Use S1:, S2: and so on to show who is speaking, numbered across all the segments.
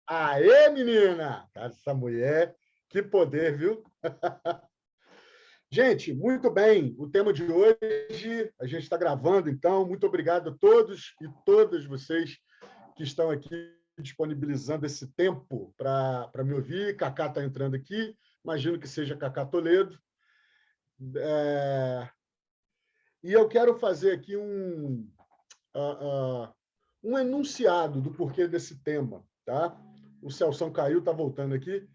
S1: Aê, menina! Essa mulher, que poder, viu? Gente, muito bem. O tema de hoje, a gente está gravando, então. Muito obrigado a todos e todas vocês que estão aqui disponibilizando esse tempo para me ouvir. Cacá está entrando aqui. Imagino que seja Cacá Toledo. E eu quero fazer aqui um enunciado do porquê desse tema. Tá? O Celção caiu, está voltando aqui.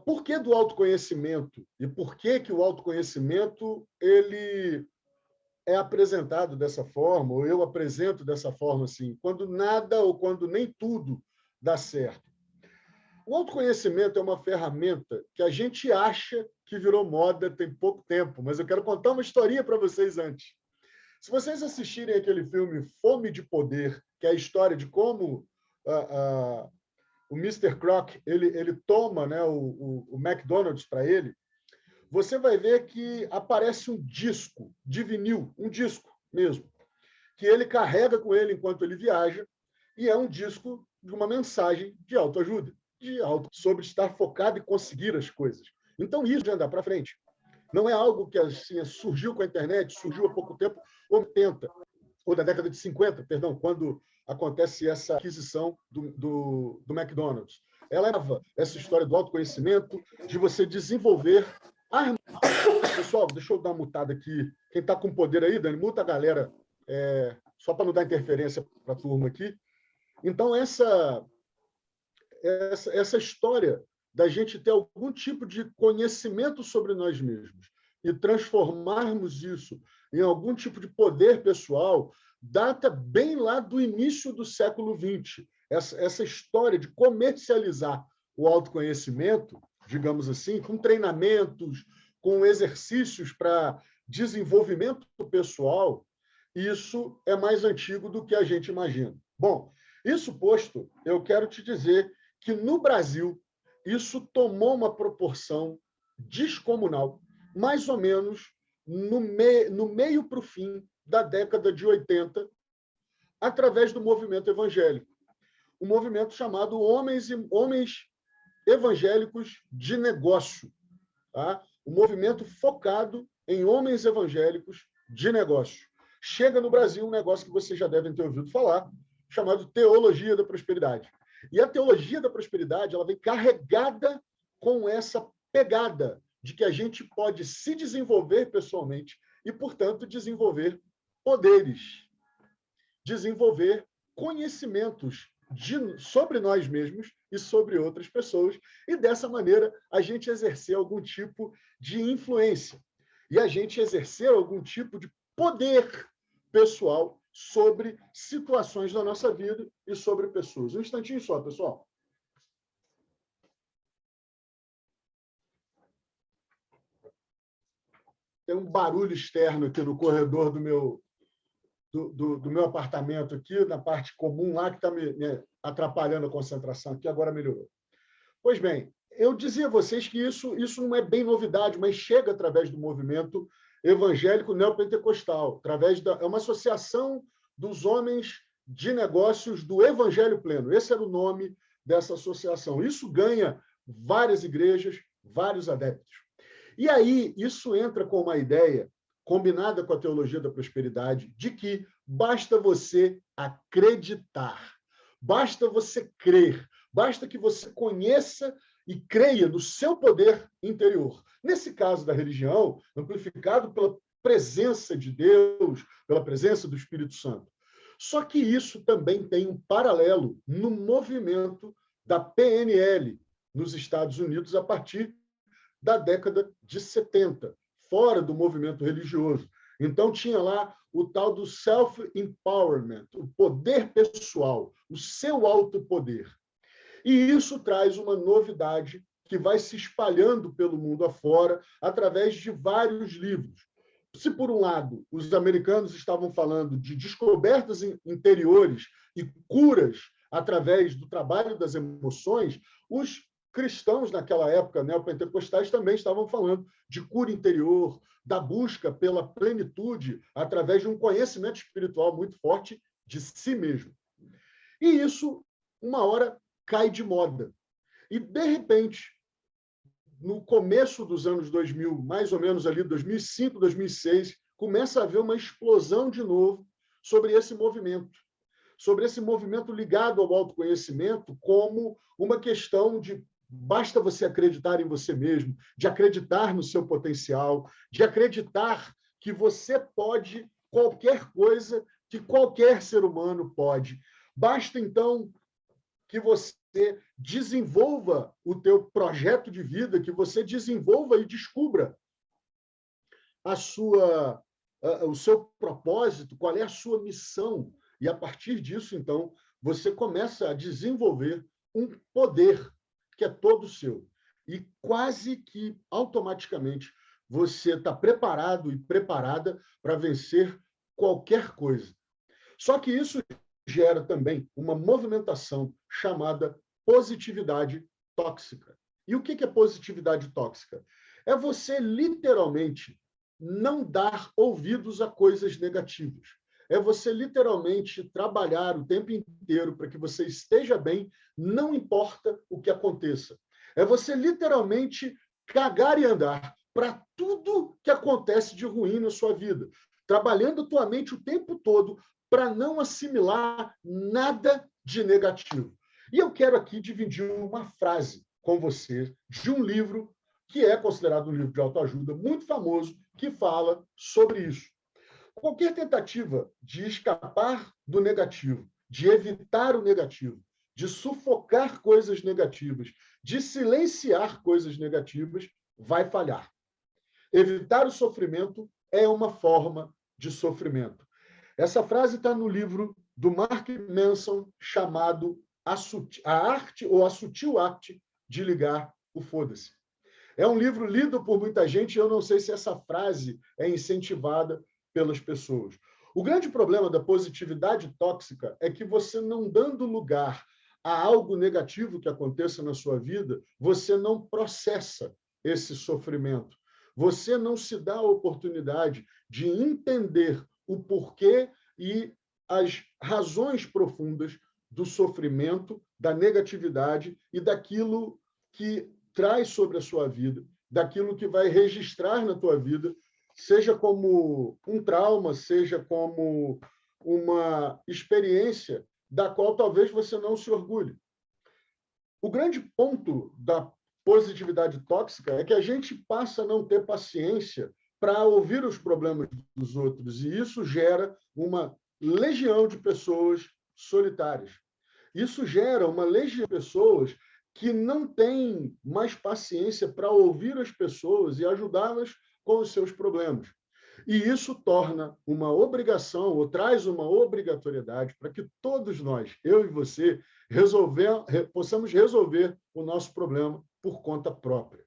S1: Por que do autoconhecimento? E por que o autoconhecimento ele é apresentado dessa forma, ou eu apresento dessa forma, assim, quando nada ou quando nem tudo dá certo? O autoconhecimento é uma ferramenta que a gente acha que virou moda tem pouco tempo, mas eu quero contar uma historinha para vocês antes. Se vocês assistirem aquele filme Fome de Poder, que é a história de como o Mr. Croc ele toma, né, o McDonald's para ele, você vai ver que aparece um disco de vinil, um disco mesmo, que ele carrega com ele enquanto ele viaja, e é um disco de uma mensagem de autoajuda, sobre estar focado e conseguir as coisas. Então, isso de andar para frente não é algo que assim, surgiu com a internet, surgiu há pouco tempo, ou 80, ou da década de 50, perdão, quando acontece essa aquisição do McDonald's. Ela leva essa história do autoconhecimento, de você desenvolver armas. Pessoal, deixa eu dar uma mutada aqui. Quem está com poder aí, Dani, muta a galera, só para não dar interferência para a turma aqui. Então, essa história da gente ter algum tipo de conhecimento sobre nós mesmos e transformarmos isso em algum tipo de poder pessoal, data bem lá do início do século XX. Essa história de comercializar o autoconhecimento, digamos assim, com treinamentos, com exercícios para desenvolvimento pessoal, isso é mais antigo do que a gente imagina. Bom, isso posto, eu quero te dizer que no Brasil isso tomou uma proporção descomunal, mais ou menos no meio para o fim da década de 80, através do movimento evangélico. Um movimento chamado Homens Evangélicos de Negócio. Tá? Um movimento focado em homens evangélicos de negócio. Chega no Brasil um negócio que vocês já devem ter ouvido falar, chamado Teologia da Prosperidade. E a Teologia da Prosperidade ela vem carregada com essa pegada de que a gente pode se desenvolver pessoalmente e, portanto, desenvolver poderes, desenvolver conhecimentos sobre nós mesmos e sobre outras pessoas, e dessa maneira a gente exercer algum tipo de influência e a gente exercer algum tipo de poder pessoal sobre situações da nossa vida e sobre pessoas. Um instantinho só, pessoal. Tem um barulho externo aqui no corredor do meu apartamento aqui, na parte comum lá, que está me atrapalhando a concentração aqui, agora melhorou. Pois bem, eu dizia a vocês que isso não é bem novidade, mas chega através do movimento evangélico neopentecostal, é uma associação dos homens de negócios do Evangelho Pleno. Esse era o nome dessa associação. Isso ganha várias igrejas, vários adeptos. E aí, isso entra com uma ideia combinada com a teologia da prosperidade, de que basta você acreditar, basta você crer, basta que você conheça e creia no seu poder interior. Nesse caso da religião, amplificado pela presença de Deus, pela presença do Espírito Santo. Só que isso também tem um paralelo no movimento da PNL nos Estados Unidos a partir da década de 70, fora do movimento religioso. Então, tinha lá o tal do self-empowerment, o poder pessoal, o seu autopoder. E isso traz uma novidade que vai se espalhando pelo mundo afora através de vários livros. Se, por um lado, os americanos estavam falando de descobertas interiores e curas através do trabalho das emoções, os cristãos naquela época, neopentecostais, também estavam falando de cura interior, da busca pela plenitude através de um conhecimento espiritual muito forte de si mesmo. E isso, uma hora, cai de moda. E, de repente, no começo dos anos 2000, mais ou menos ali, 2005, 2006, começa a haver uma explosão de novo sobre esse movimento ligado ao autoconhecimento como uma questão de basta você acreditar em você mesmo, de acreditar no seu potencial, de acreditar que você pode qualquer coisa que qualquer ser humano pode. Basta, então, que você desenvolva o teu projeto de vida, que você desenvolva e descubra o seu propósito, qual é a sua missão. E, a partir disso, então, você começa a desenvolver um poder que é todo seu. E quase que automaticamente você está preparado e preparada para vencer qualquer coisa. Só que isso gera também uma movimentação chamada positividade tóxica. E o que é positividade tóxica? É você literalmente não dar ouvidos a coisas negativas. É você literalmente trabalhar o tempo inteiro para que você esteja bem, não importa o que aconteça. É você literalmente cagar e andar para tudo que acontece de ruim na sua vida, trabalhando a tua mente o tempo todo para não assimilar nada de negativo. E eu quero aqui dividir uma frase com você de um livro que é considerado um livro de autoajuda muito famoso, que fala sobre isso. Qualquer tentativa de escapar do negativo, de evitar o negativo, de sufocar coisas negativas, de silenciar coisas negativas, vai falhar. Evitar o sofrimento é uma forma de sofrimento. Essa frase está no livro do Mark Manson, chamado A Arte ou A Sutil Arte de Ligar o Foda-se. É um livro lido por muita gente e eu não sei se essa frase é incentivada pelas pessoas. O grande problema da positividade tóxica é que você não dando lugar a algo negativo que aconteça na sua vida, você não processa esse sofrimento. Você não se dá a oportunidade de entender o porquê e as razões profundas do sofrimento, da negatividade e daquilo que traz sobre a sua vida, daquilo que vai registrar na tua vida, seja como um trauma, seja como uma experiência da qual talvez você não se orgulhe. O grande ponto da positividade tóxica é que a gente passa a não ter paciência para ouvir os problemas dos outros, e isso gera uma legião de pessoas solitárias. Isso gera uma legião de pessoas que não têm mais paciência para ouvir as pessoas e ajudá-las com os seus problemas. E isso torna uma obrigação, ou traz uma obrigatoriedade para que todos nós, eu e você, possamos resolver o nosso problema por conta própria.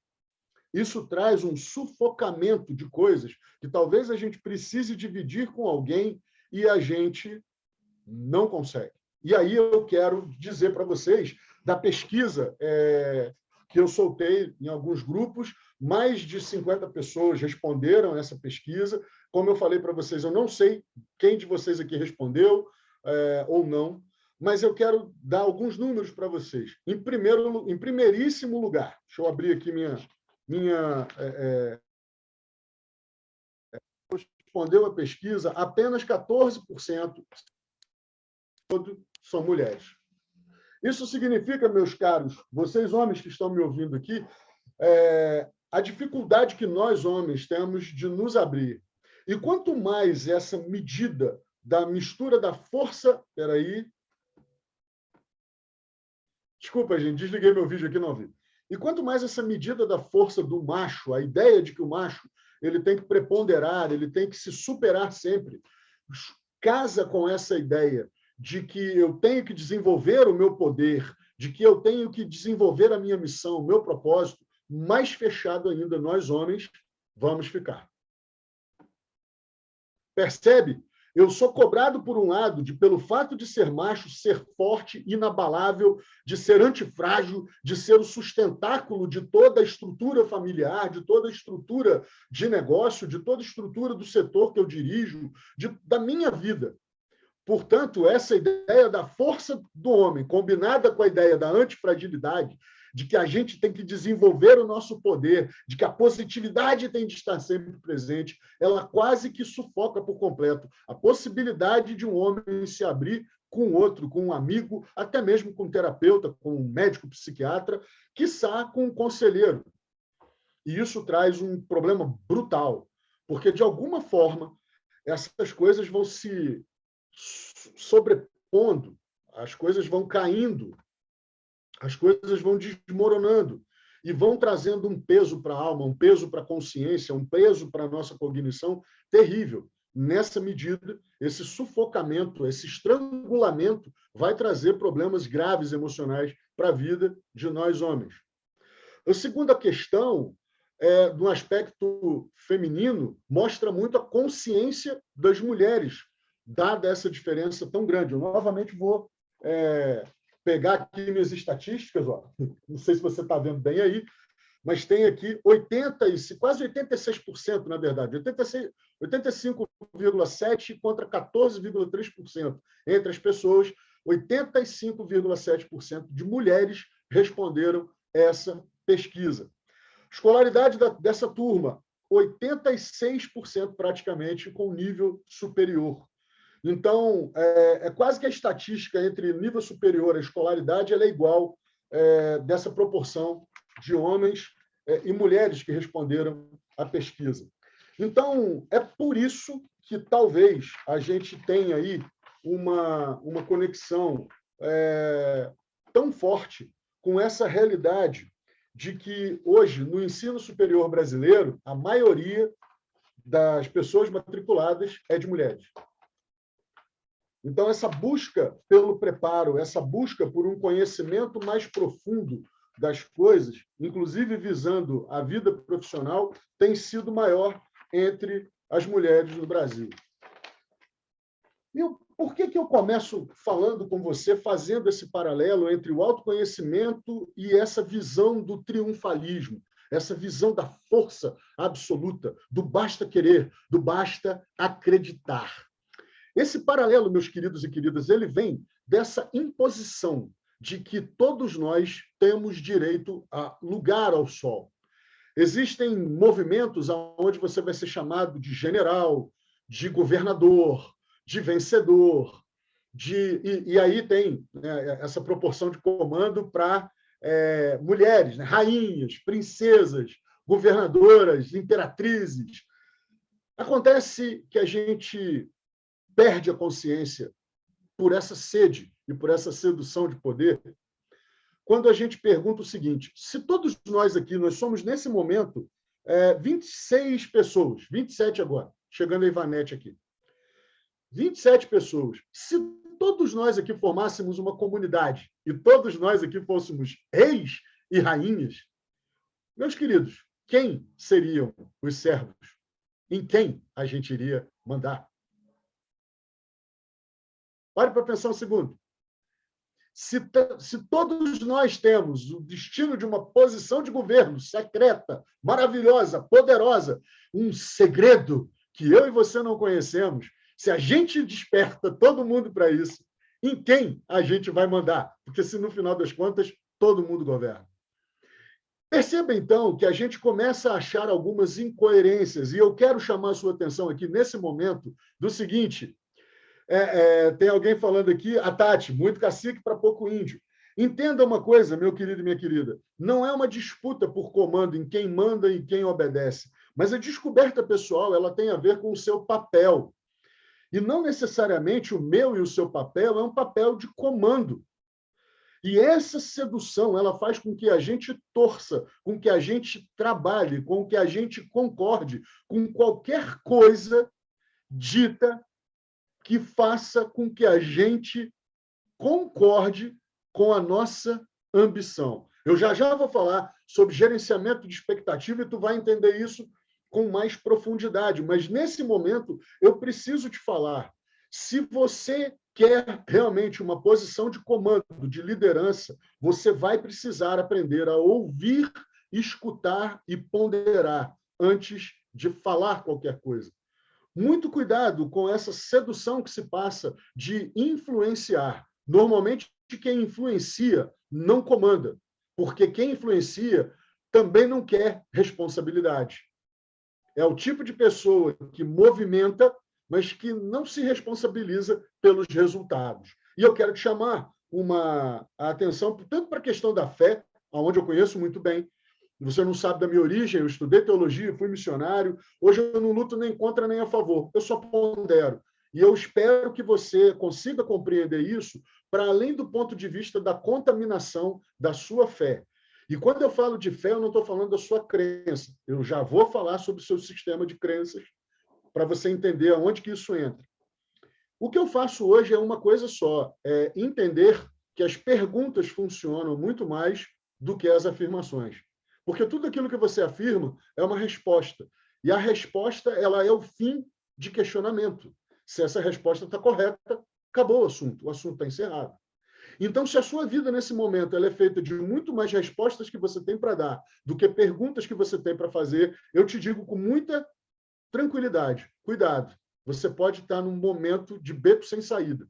S1: Isso traz um sufocamento de coisas que talvez a gente precise dividir com alguém e a gente não consegue. E aí eu quero dizer para vocês da pesquisa que eu soltei em alguns grupos, mais de 50 pessoas responderam essa pesquisa. Como eu falei para vocês, eu não sei quem de vocês aqui respondeu ou não, mas eu quero dar alguns números para vocês. Em primeiríssimo lugar, deixa eu abrir aqui respondeu a pesquisa, apenas 14% são mulheres. Isso significa, meus caros, vocês homens que estão me ouvindo aqui, a dificuldade que nós homens temos de nos abrir. E quanto mais essa medida da mistura da força... Espera. Desculpa, gente, desliguei meu vídeo aqui, não vi. E quanto mais essa medida da força do macho, a ideia de que o macho ele tem que preponderar, ele tem que se superar sempre, casa com essa ideia de que eu tenho que desenvolver o meu poder, de que eu tenho que desenvolver a minha missão, o meu propósito, mais fechado ainda nós homens vamos ficar. Percebe? Eu sou cobrado, por um lado, pelo fato de ser macho, ser forte, inabalável, de ser antifrágil, de ser o sustentáculo de toda a estrutura familiar, de toda a estrutura de negócio, de toda a estrutura do setor que eu dirijo, da minha vida. Portanto, essa ideia da força do homem, combinada com a ideia da antifragilidade, de que a gente tem que desenvolver o nosso poder, de que a positividade tem de estar sempre presente, ela quase que sufoca por completo a possibilidade de um homem se abrir com outro, com um amigo, até mesmo com um terapeuta, com um médico psiquiatra, quiçá com um conselheiro. E isso traz um problema brutal, porque, de alguma forma, essas coisas vão se sobrepondo, as coisas vão caindo, as coisas vão desmoronando e vão trazendo um peso para a alma, um peso para a consciência, um peso para a nossa cognição terrível. Nessa medida, esse sufocamento, esse estrangulamento vai trazer problemas graves emocionais para a vida de nós homens. A segunda questão, do aspecto feminino, mostra muito a consciência das mulheres, dada essa diferença tão grande. Eu novamente vou pegar aqui minhas estatísticas, ó. Não sei se você está vendo bem aí, mas tem aqui quase 86%, na verdade, 85,7% contra 14,3% entre as pessoas, 85,7% de mulheres responderam essa pesquisa. Escolaridade dessa turma, 86% praticamente com nível superior. Então, quase que a estatística entre nível superior e escolaridade ela é igual dessa proporção de homens e mulheres que responderam à pesquisa. Então, é por isso que talvez a gente tenha aí uma conexão tão forte com essa realidade de que hoje, no ensino superior brasileiro, a maioria das pessoas matriculadas é de mulheres. Então, essa busca pelo preparo, essa busca por um conhecimento mais profundo das coisas, inclusive visando a vida profissional, tem sido maior entre as mulheres no Brasil. E por que eu começo falando com você, fazendo esse paralelo entre o autoconhecimento e essa visão do triunfalismo, essa visão da força absoluta, do basta querer, do basta acreditar? Esse paralelo, meus queridos e queridas, ele vem dessa imposição de que todos nós temos direito a lugar ao sol. Existem movimentos onde você vai ser chamado de general, de governador, de vencedor, e aí tem, né, essa proporção de comando para mulheres, né, rainhas, princesas, governadoras, imperatrizes. Acontece que a gente perde a consciência por essa sede e por essa sedução de poder, quando a gente pergunta o seguinte: se todos nós aqui, nós somos nesse momento 26 pessoas, 27 agora, chegando a Ivanete aqui, 27 pessoas, se todos nós aqui formássemos uma comunidade e todos nós aqui fôssemos reis e rainhas, meus queridos, quem seriam os servos? Em quem a gente iria mandar? Pare para pensar um segundo. Se todos nós temos o destino de uma posição de governo secreta, maravilhosa, poderosa, um segredo que eu e você não conhecemos, se a gente desperta todo mundo para isso, em quem a gente vai mandar? Porque se no final das contas todo mundo governa. Perceba, então, que a gente começa a achar algumas incoerências, e eu quero chamar a sua atenção aqui nesse momento do seguinte: tem alguém falando aqui, a Tati, muito cacique para pouco índio. Entenda uma coisa, meu querido e minha querida, não é uma disputa por comando em quem manda e quem obedece, mas a descoberta pessoal ela tem a ver com o seu papel. E não necessariamente o meu e o seu papel é um papel de comando. E essa sedução ela faz com que a gente torça, com que a gente trabalhe, com que a gente concorde com qualquer coisa dita que faça com que a gente concorde com a nossa ambição. Eu já vou falar sobre gerenciamento de expectativa e tu vai entender isso com mais profundidade, mas nesse momento eu preciso te falar, se você quer realmente uma posição de comando, de liderança, você vai precisar aprender a ouvir, escutar e ponderar antes de falar qualquer coisa. Muito cuidado com essa sedução que se passa de influenciar. Normalmente, quem influencia não comanda, porque quem influencia também não quer responsabilidade. É o tipo de pessoa que movimenta, mas que não se responsabiliza pelos resultados. E eu quero te chamar a atenção tanto para a questão da fé, onde eu conheço muito bem. Você não sabe da minha origem, eu estudei teologia, fui missionário. Hoje eu não luto nem contra nem a favor, eu só pondero. E eu espero que você consiga compreender isso para além do ponto de vista da contaminação da sua fé. E quando eu falo de fé, eu não estou falando da sua crença. Eu já vou falar sobre o seu sistema de crenças para você entender aonde que isso entra. O que eu faço hoje é uma coisa só, é entender que as perguntas funcionam muito mais do que as afirmações. Porque tudo aquilo que você afirma é uma resposta. E a resposta ela é o fim de questionamento. Se essa resposta está correta, acabou o assunto está encerrado. Então, se a sua vida nesse momento ela é feita de muito mais respostas que você tem para dar do que perguntas que você tem para fazer, eu te digo com muita tranquilidade, cuidado, você pode estar num momento de beco sem saída.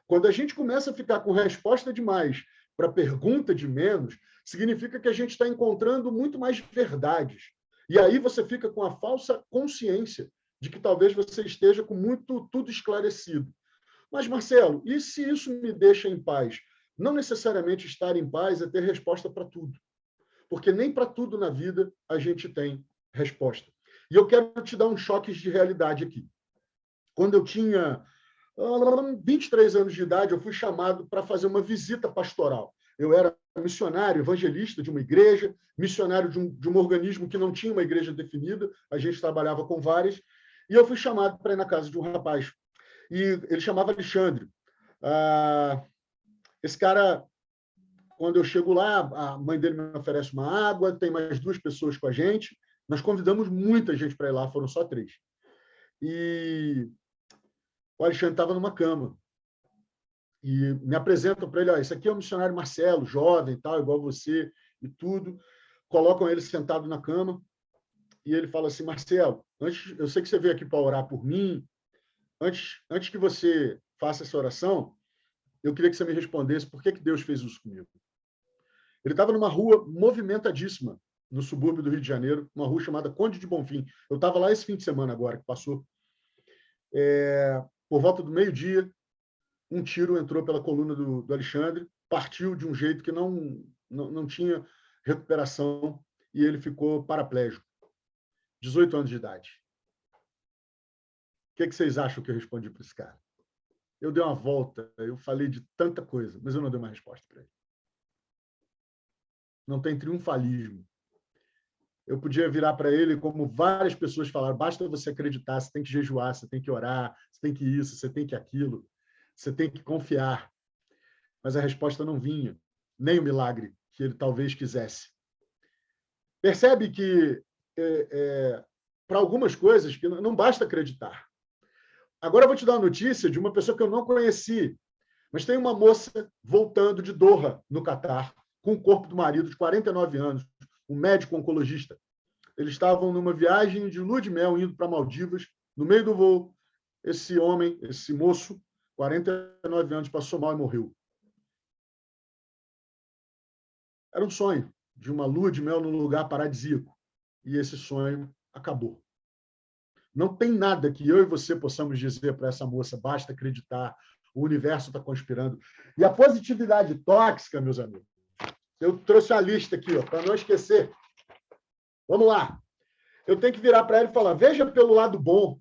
S1: Quando a gente começa a ficar com resposta demais para pergunta de menos, significa que a gente está encontrando muito mais verdades. E aí você fica com a falsa consciência de que talvez você esteja com tudo esclarecido. Mas, Marcelo, e se isso me deixa em paz? Não necessariamente estar em paz é ter resposta para tudo. Porque nem para tudo na vida a gente tem resposta. E eu quero te dar um choque de realidade aqui. Quando eu tinha 23 anos de idade, eu fui chamado para fazer uma visita pastoral. Eu era missionário, evangelista de uma igreja, missionário de um organismo que não tinha uma igreja definida, a gente trabalhava com várias, e eu fui chamado para ir na casa de um rapaz. E ele chamava Alexandre. Esse cara, quando eu chego lá, a mãe dele me oferece uma água, tem mais 2 pessoas com a gente. Nós convidamos muita gente para ir lá, foram só 3. E o Alexandre estava numa cama. E me apresentam para ele, esse aqui é o missionário Marcelo, jovem, tal, igual você e tudo. Colocam ele sentado na cama e ele fala assim, Marcelo, eu sei que você veio aqui para orar por mim, antes que você faça essa oração, eu queria que você me respondesse por que Deus fez isso comigo. Ele estava numa rua movimentadíssima, no subúrbio do Rio de Janeiro, uma rua chamada Conde de Bonfim. Eu estava lá esse fim de semana agora, que passou. Por volta do meio-dia, um tiro entrou pela coluna do Alexandre, partiu de um jeito que não tinha recuperação e ele ficou paraplégico. 18 anos de idade. O que vocês acham que eu respondi para esse cara? Eu dei uma volta, eu falei de tanta coisa, mas eu não dei uma resposta para ele. Não tem triunfalismo. Eu podia virar para ele como várias pessoas falaram, basta você acreditar, você tem que jejuar, você tem que orar, você tem que isso, você tem que aquilo, você tem que confiar. Mas a resposta não vinha, nem o milagre que ele talvez quisesse. Percebe que, para algumas coisas, que não basta acreditar. Agora eu vou te dar uma notícia de uma pessoa que eu não conheci, mas tem uma moça voltando de Doha, no Catar, com o corpo do marido de 49 anos, um médico oncologista. Eles estavam numa viagem de lua de mel, indo para Maldivas. No meio do voo, esse homem, esse moço, 49 anos, passou mal e morreu. Era um sonho de uma lua de mel num lugar paradisíaco. E esse sonho acabou. Não tem nada que eu e você possamos dizer para essa moça, basta acreditar, o universo está conspirando. E a positividade tóxica, meus amigos, eu trouxe a lista aqui, para não esquecer. Vamos lá. Eu tenho que virar para ela e falar, veja pelo lado bom.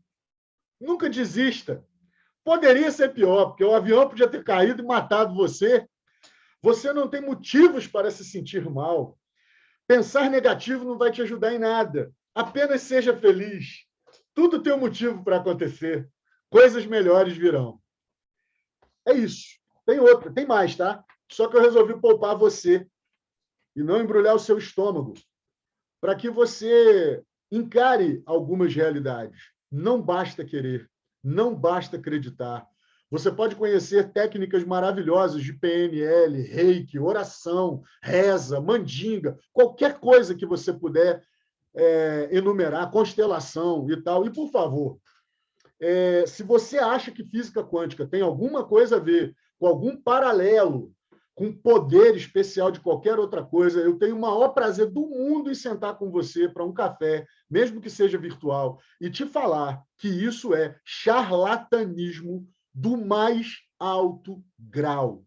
S1: Nunca desista. Poderia ser pior, porque o avião podia ter caído e matado você. Você não tem motivos para se sentir mal. Pensar negativo não vai te ajudar em nada. Apenas seja feliz. Tudo tem um motivo para acontecer. Coisas melhores virão. É isso. Tem outra, tem mais, tá? Só que eu resolvi poupar você e não embrulhar o seu estômago para que você encare algumas realidades. Não basta querer, não basta acreditar. Você pode conhecer técnicas maravilhosas de PNL, reiki, oração, reza, mandinga, qualquer coisa que você puder enumerar, constelação e tal. E, por favor, Se você acha que física quântica tem alguma coisa a ver com algum paralelo com poder especial de qualquer outra coisa, eu tenho o maior prazer do mundo em sentar com você para um café, mesmo que seja virtual, e te falar que isso é charlatanismo do mais alto grau.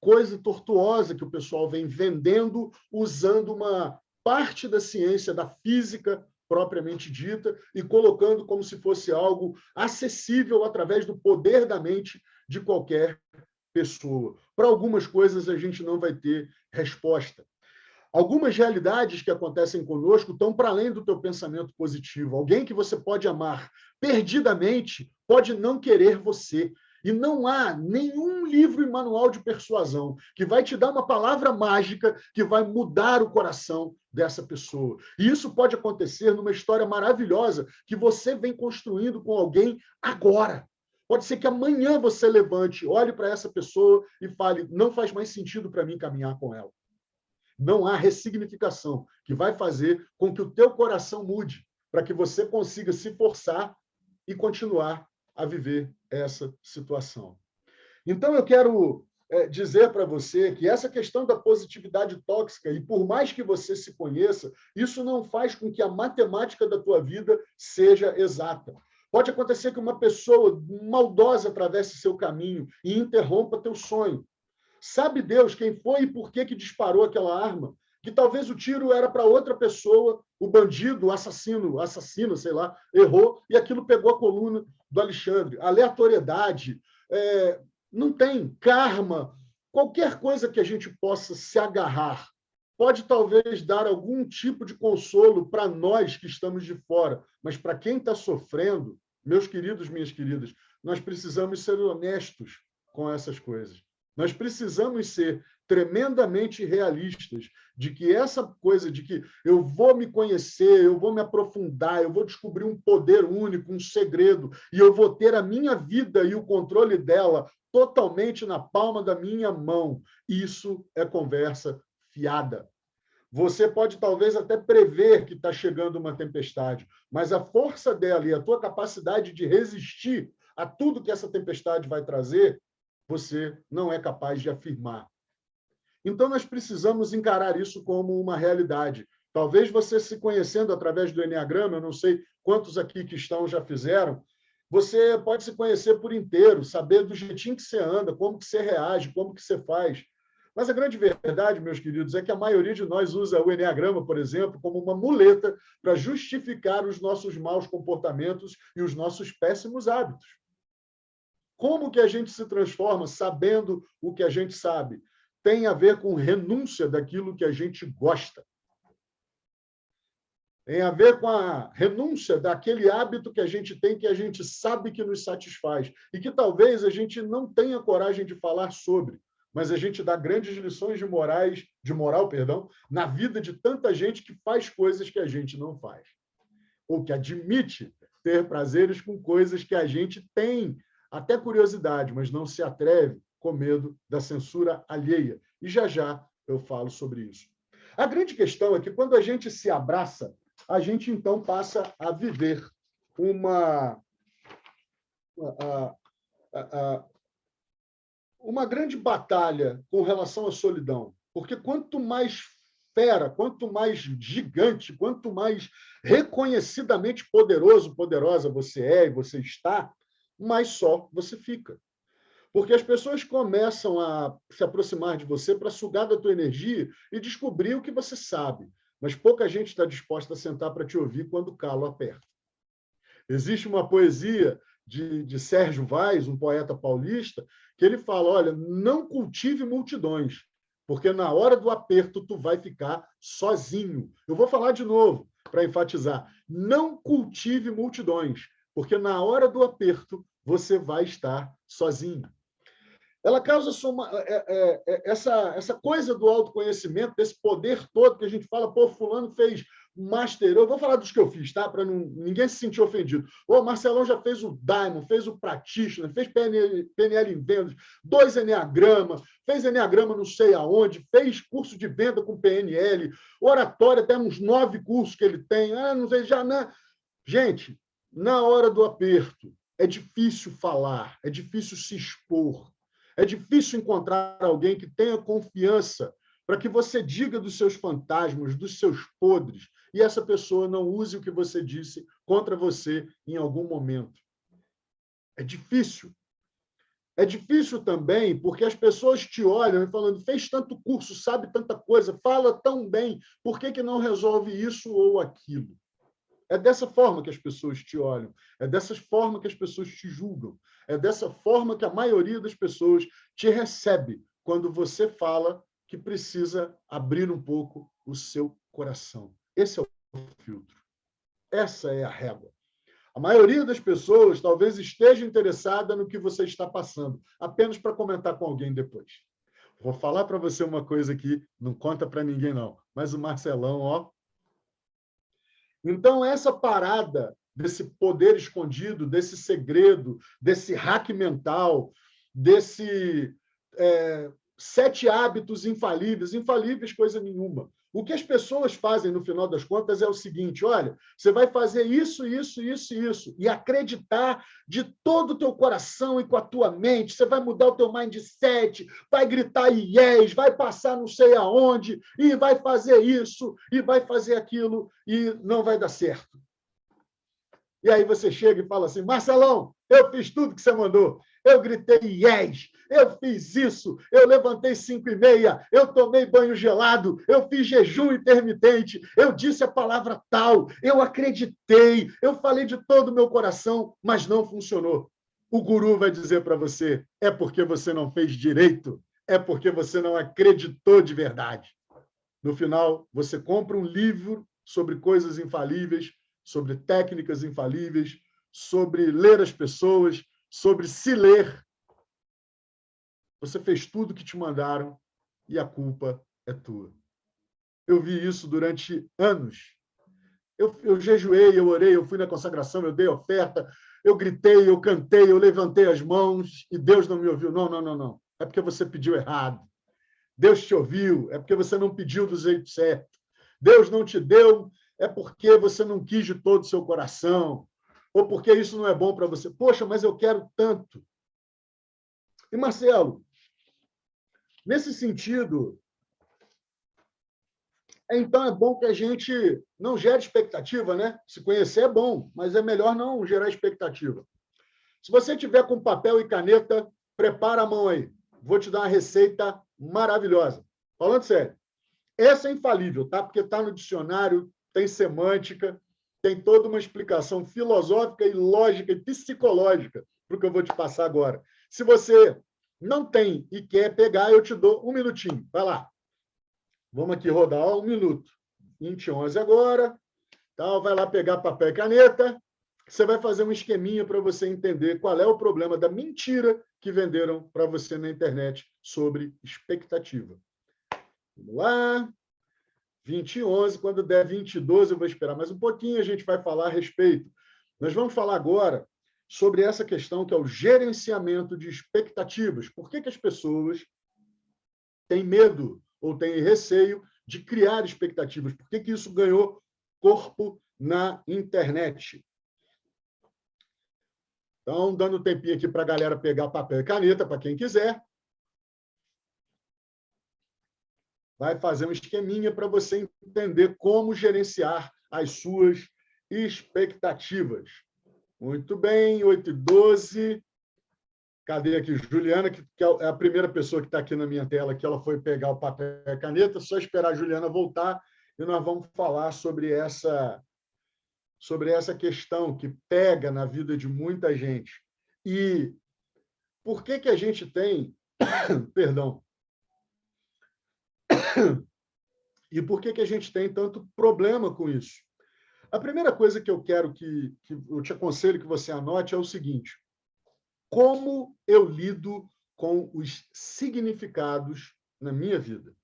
S1: Coisa tortuosa que o pessoal vem vendendo usando uma parte da ciência, da física propriamente dita, e colocando como se fosse algo acessível através do poder da mente de qualquer pessoa. Para algumas coisas, a gente não vai ter resposta. Algumas realidades que acontecem conosco estão para além do teu pensamento positivo. Alguém que você pode amar perdidamente pode não querer você. E não há nenhum livro e manual de persuasão que vai te dar uma palavra mágica que vai mudar o coração dessa pessoa. E isso pode acontecer numa história maravilhosa que você vem construindo com alguém agora. Pode ser que amanhã você levante, olhe para essa pessoa e fale, não faz mais sentido para mim caminhar com ela. Não há ressignificação que vai fazer com que o teu coração mude, para que você consiga se forçar e continuar a viver essa situação. Então, eu quero dizer para você que essa questão da positividade tóxica, e por mais que você se conheça, isso não faz com que a matemática da tua vida seja exata. Pode acontecer que uma pessoa maldosa atravesse seu caminho e interrompa teu sonho. Sabe Deus quem foi e por que disparou aquela arma? Que talvez o tiro era para outra pessoa, o bandido, o assassino, sei lá, errou e aquilo pegou a coluna do Alexandre. Aleatoriedade, não tem karma, qualquer coisa que a gente possa se agarrar pode talvez dar algum tipo de consolo para nós que estamos de fora, mas para quem está sofrendo, meus queridos, minhas queridas, nós precisamos ser honestos com essas coisas. Nós precisamos ser tremendamente realistas de que essa coisa de que eu vou me conhecer, eu vou me aprofundar, eu vou descobrir um poder único, um segredo, e eu vou ter a minha vida e o controle dela totalmente na palma da minha mão. Isso é conversa fiada. Você pode talvez até prever que está chegando uma tempestade, mas a força dela e a tua capacidade de resistir a tudo que essa tempestade vai trazer, você não é capaz de afirmar. Então, nós precisamos encarar isso como uma realidade. Talvez você se conhecendo através do Eneagrama, eu não sei quantos aqui que estão já fizeram, você pode se conhecer por inteiro, saber do jeitinho que você anda, como que você reage, como que você faz. Mas a grande verdade, meus queridos, é que a maioria de nós usa o Eneagrama, por exemplo, como uma muleta para justificar os nossos maus comportamentos e os nossos péssimos hábitos. Como que a gente se transforma sabendo o que a gente sabe? Tem a ver com renúncia daquilo que a gente gosta. Tem a ver com a renúncia daquele hábito que a gente tem, que a gente sabe que nos satisfaz e que talvez a gente não tenha coragem de falar sobre, mas a gente dá grandes lições de moral, na vida de tanta gente que faz coisas que a gente não faz, ou que admite ter prazeres com coisas que a gente tem até curiosidade, mas não se atreve com medo da censura alheia. E já eu falo sobre isso. A grande questão é que quando a gente se abraça, a gente então passa a viver uma grande batalha com relação à solidão. Porque quanto mais fera, quanto mais gigante, quanto mais reconhecidamente poderoso, poderosa você é e você está, mais só você fica. Porque as pessoas começam a se aproximar de você para sugar da tua energia e descobrir o que você sabe. Mas pouca gente está disposta a sentar para te ouvir quando o calo aperta. Existe uma poesia de Sérgio Vaz, um poeta paulista, que ele fala, olha, não cultive multidões, porque na hora do aperto tu vai ficar sozinho. Eu vou falar de novo, para enfatizar. Não cultive multidões, porque na hora do aperto você vai estar sozinho. Ela causa essa coisa do autoconhecimento, desse poder todo que a gente fala, pô, fulano fez Master, eu vou falar dos que eu fiz, tá? Para ninguém se sentir ofendido. O Marcelão já fez o Diamond, fez o Practitioner, fez PNL em vendas, 2 Enneagrama, fez Enneagrama não sei aonde, fez curso de venda com PNL, oratória, até uns 9 cursos que ele tem. Não sei, já não. Gente, na hora do aperto, É difícil falar, é difícil se expor, é difícil encontrar alguém que tenha confiança para que você diga dos seus fantasmas, dos seus podres, e essa pessoa não use o que você disse contra você em algum momento. É difícil. É difícil também porque as pessoas te olham e falando, fez tanto curso, sabe tanta coisa, fala tão bem, por que não resolve isso ou aquilo? É dessa forma que as pessoas te olham, é dessa forma que as pessoas te julgam, é dessa forma que a maioria das pessoas te recebe quando você fala que precisa abrir um pouco o seu coração. Esse é o filtro. Essa é a régua. A maioria das pessoas talvez esteja interessada no que você está passando, apenas para comentar com alguém depois. Vou falar para você uma coisa aqui, não conta para ninguém não, mas o Marcelão, ó. Então, essa parada desse poder escondido, desse segredo, desse hack mental, desse 7 hábitos infalíveis, infalíveis coisa nenhuma. O que as pessoas fazem, no final das contas, é o seguinte, olha, você vai fazer isso, isso, isso, isso, e acreditar de todo o teu coração e com a tua mente, você vai mudar o teu mindset, vai gritar yes, vai passar não sei aonde, e vai fazer isso, e vai fazer aquilo, e não vai dar certo. E aí você chega e fala assim, Marcelão, eu fiz tudo que você mandou. Eu gritei yes, eu fiz isso, eu levantei 5h30, eu tomei banho gelado, eu fiz jejum intermitente, eu disse a palavra tal, eu acreditei, eu falei de todo o meu coração, mas não funcionou. O guru vai dizer para você, é porque você não fez direito, é porque você não acreditou de verdade. No final, você compra um livro sobre coisas infalíveis, sobre técnicas infalíveis, sobre ler as pessoas, sobre se ler. Você fez tudo que te mandaram e a culpa é tua. Eu vi isso durante anos. Eu jejuei, eu orei, eu fui na consagração, eu dei oferta, eu gritei, eu cantei, eu levantei as mãos e Deus não me ouviu. Não, não, não, não. É porque você pediu errado. Deus te ouviu, é porque você não pediu do jeito certo. Deus não te deu, é porque você não quis de todo o seu coração, ou porque isso não é bom para você. Poxa, mas eu quero tanto. E, Marcelo, nesse sentido, então é bom que a gente não gere expectativa, né? Se conhecer é bom, mas é melhor não gerar expectativa. Se você tiver com papel e caneta, prepara a mão aí. Vou te dar uma receita maravilhosa. Falando sério. Essa é infalível, tá? Porque está no dicionário, tem semântica, tem toda uma explicação filosófica e lógica e psicológica para o que eu vou te passar agora. Se você não tem e quer pegar, eu te dou 1 minutinho. Vai lá. Vamos aqui rodar 1 minuto. 20h11 agora. Então, vai lá pegar papel e caneta. Você vai fazer um esqueminha para você entender qual é o problema da mentira que venderam para você na internet sobre expectativa. Vamos lá. 20h11, quando der 20h12, eu vou esperar mais um pouquinho, a gente vai falar a respeito. Nós vamos falar agora sobre essa questão que é o gerenciamento de expectativas. Por que as pessoas têm medo ou têm receio de criar expectativas? Por que isso ganhou corpo na internet? Então, dando um tempinho aqui para a galera pegar papel e caneta, para quem quiser. Vai fazer um esqueminha para você entender como gerenciar as suas expectativas. Muito bem, 8h12. Cadê aqui? Juliana, que é a primeira pessoa que está aqui na minha tela, que ela foi pegar o papel e a caneta, só esperar a Juliana voltar e nós vamos falar sobre essa questão que pega na vida de muita gente. E por que a gente tem... Perdão. E por que a gente tem tanto problema com isso? A primeira coisa que eu quero que eu te aconselho que você anote é o seguinte: como eu lido com os significados na minha vida?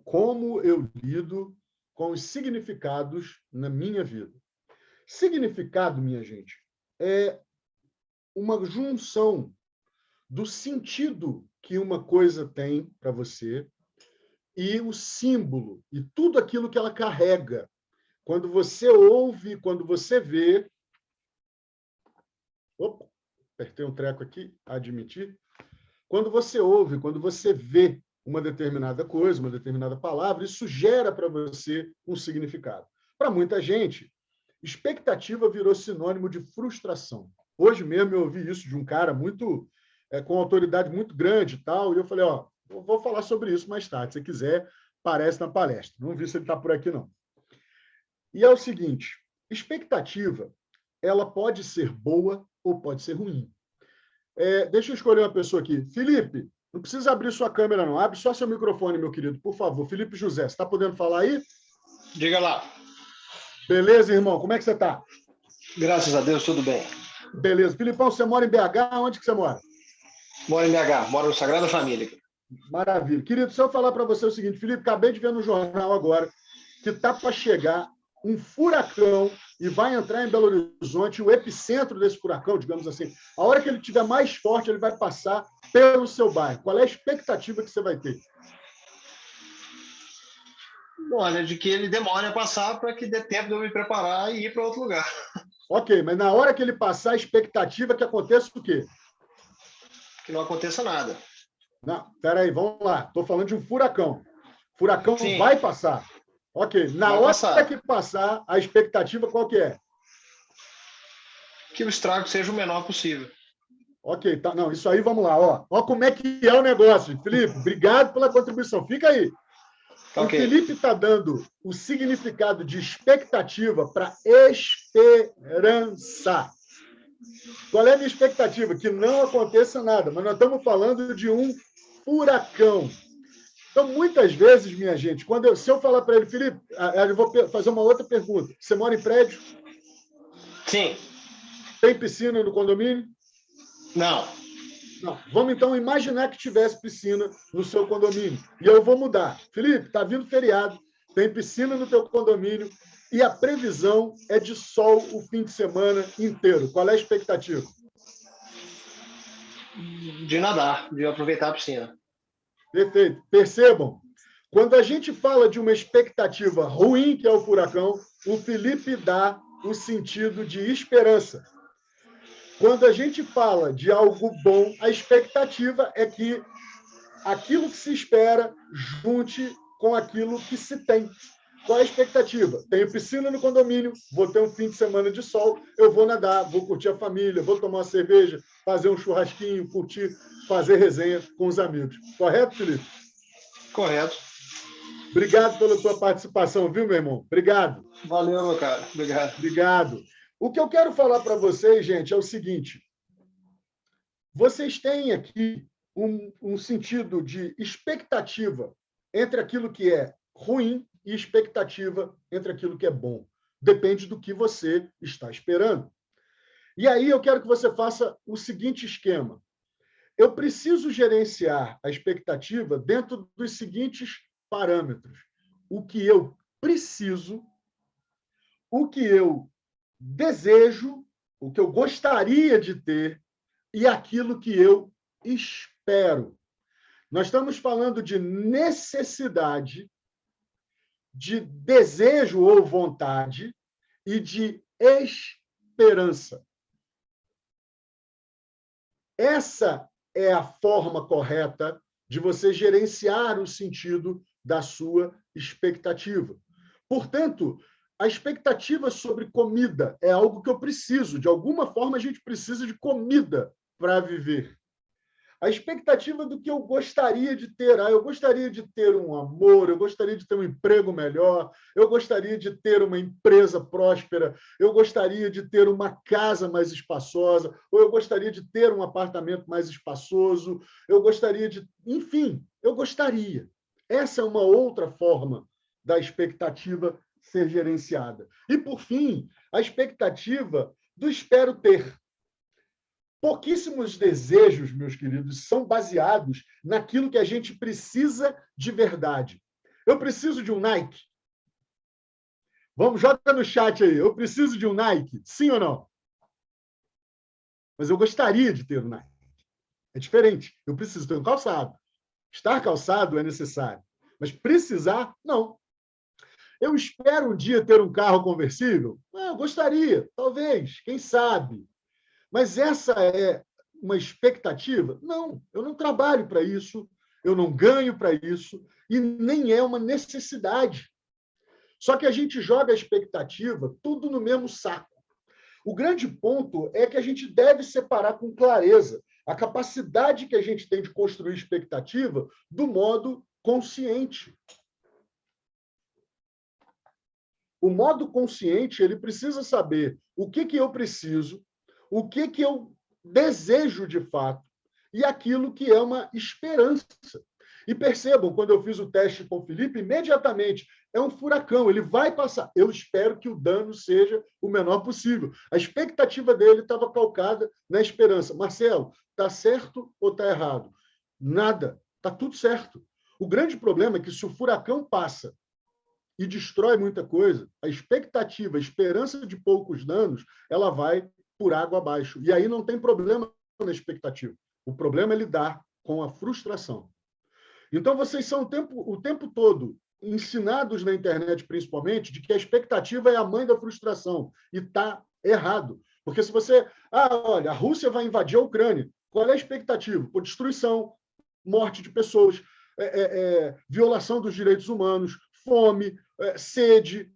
S1: Como eu lido com os significados na minha vida? Significado, minha gente, é uma junção do sentido que uma coisa tem para você e o símbolo e tudo aquilo que ela carrega. Quando você ouve, quando você vê, Opa, apertei um treco aqui, admitir. Quando você ouve, quando você vê uma determinada coisa, uma determinada palavra, isso gera para você um significado. Para muita gente, expectativa virou sinônimo de frustração. Hoje mesmo eu ouvi isso de um cara muito com autoridade muito grande e tal, e eu falei, ó, eu vou falar sobre isso mais tarde, se quiser, aparece na palestra. Não vi se ele está por aqui, não. E é o seguinte, expectativa, ela pode ser boa ou pode ser ruim. Deixa eu escolher uma pessoa aqui. Felipe, não precisa abrir sua câmera, não. Abre só seu microfone, meu querido, por favor. Felipe José, você está podendo falar aí?
S2: Diga lá.
S1: Beleza, irmão? Como é que você está?
S2: Graças a Deus, tudo bem.
S1: Beleza. Filipão, você mora em BH? Onde que você mora?
S2: Moro em BH, moro no Sagrada Família.
S1: Maravilha. Querido, se eu falar para você o seguinte, Felipe, acabei de ver no jornal agora que está para chegar um furacão e vai entrar em Belo Horizonte, o epicentro desse furacão, digamos assim. A hora que ele estiver mais forte, ele vai passar pelo seu bairro. Qual é a expectativa que você vai ter?
S2: Olha, de que ele demore a passar para que dê tempo de eu me preparar e ir para outro lugar.
S1: Ok, mas na hora que ele passar, a expectativa é que aconteça o quê?
S2: Que não aconteça nada.
S1: Não, peraí, vamos lá. Estou falando de um furacão. Furacão
S2: Sim,
S1: vai passar. Ok, na
S2: vai
S1: hora
S2: passar.
S1: que passar, a expectativa qual que é?
S2: Que o estrago seja o menor possível.
S1: Ok, tá. Não, isso aí, vamos lá. Ó como é que é o negócio. Felipe, obrigado pela contribuição. Fica aí. O
S2: Ok.
S1: Felipe está dando o significado de expectativa para esperança. Qual é a minha expectativa? Que não aconteça nada, mas nós estamos falando de um furacão. Então, muitas vezes, minha gente, se eu falar para ele, Felipe, eu vou fazer uma outra pergunta. Você mora em prédio?
S2: Sim.
S1: Tem piscina no condomínio?
S2: Não.
S1: Não. Vamos então imaginar que tivesse piscina no seu condomínio. E eu vou mudar. Felipe, está vindo feriado, tem piscina no teu condomínio e a previsão é de sol o fim de semana inteiro. Qual é a expectativa?
S2: De nadar, de aproveitar a piscina.
S1: Perfeito. Percebam, quando a gente fala de uma expectativa ruim, que é o furacão, o Felipe dá o sentido de esperança. Quando a gente fala de algo bom, a expectativa é que aquilo que se espera junte com aquilo que se tem. Qual é a expectativa? Tenho piscina no condomínio, vou ter um fim de semana de sol, eu vou nadar, vou curtir a família, vou tomar uma cerveja, fazer um churrasquinho, curtir, fazer resenha com os amigos. Correto, Felipe?
S2: Correto.
S1: Obrigado pela tua participação, viu, meu irmão? Obrigado.
S2: Valeu, meu cara. Obrigado.
S1: Obrigado. O que eu quero falar para vocês, gente, é o seguinte. Vocês têm aqui um sentido de expectativa entre aquilo que é ruim e expectativa entre aquilo que é bom. Depende do que você está esperando. E aí eu quero que você faça o seguinte esquema. Eu preciso gerenciar a expectativa dentro dos seguintes parâmetros. O que eu preciso, o que eu desejo, o que eu gostaria de ter e aquilo que eu espero. Nós estamos falando de necessidade, de desejo ou vontade e de esperança. Essa é a forma correta de você gerenciar o sentido da sua expectativa. Portanto, a expectativa sobre comida é algo que eu preciso. De alguma forma, a gente precisa de comida para viver. A expectativa do que eu gostaria de ter. Eu gostaria de ter um amor, eu gostaria de ter um emprego melhor, eu gostaria de ter uma empresa próspera, eu gostaria de ter uma casa mais espaçosa, ou eu gostaria de ter um apartamento mais espaçoso, eu gostaria de... Enfim, eu gostaria. Essa é uma outra forma da expectativa ser gerenciada. E, por fim, a expectativa do espero ter. Pouquíssimos desejos, meus queridos, são baseados naquilo que a gente precisa de verdade. Eu preciso de um Nike? Vamos, joga no chat aí. Eu preciso de um Nike? Sim ou não? Mas eu gostaria de ter um Nike. É diferente. Eu preciso ter um calçado. Estar calçado é necessário. Mas precisar, não. Eu espero um dia ter um carro conversível? Eu gostaria, talvez, quem sabe. Mas essa é uma expectativa? Não, eu não trabalho para isso, eu não ganho para isso, e nem é uma necessidade. Só que a gente joga a expectativa tudo no mesmo saco. O grande ponto é que a gente deve separar com clareza a capacidade que a gente tem de construir expectativa do modo consciente. O modo consciente, ele precisa saber o que eu preciso, o que eu desejo de fato e aquilo que é uma esperança. E percebam, quando eu fiz o teste com o Felipe, imediatamente é um furacão, ele vai passar. Eu espero que o dano seja o menor possível. A expectativa dele estava calcada na esperança. Marcelo, está certo ou está errado? Nada, está tudo certo. O grande problema é que se o furacão passa e destrói muita coisa, a expectativa, a esperança de poucos danos, ela vai por água abaixo. E aí não tem problema na expectativa. O problema é lidar com a frustração. Então, vocês são o tempo todo ensinados na internet, principalmente, de que a expectativa é a mãe da frustração. E está errado. Porque se você... olha, a Rússia vai invadir a Ucrânia. Qual é a expectativa? Por destruição, morte de pessoas, violação dos direitos humanos, fome, sede,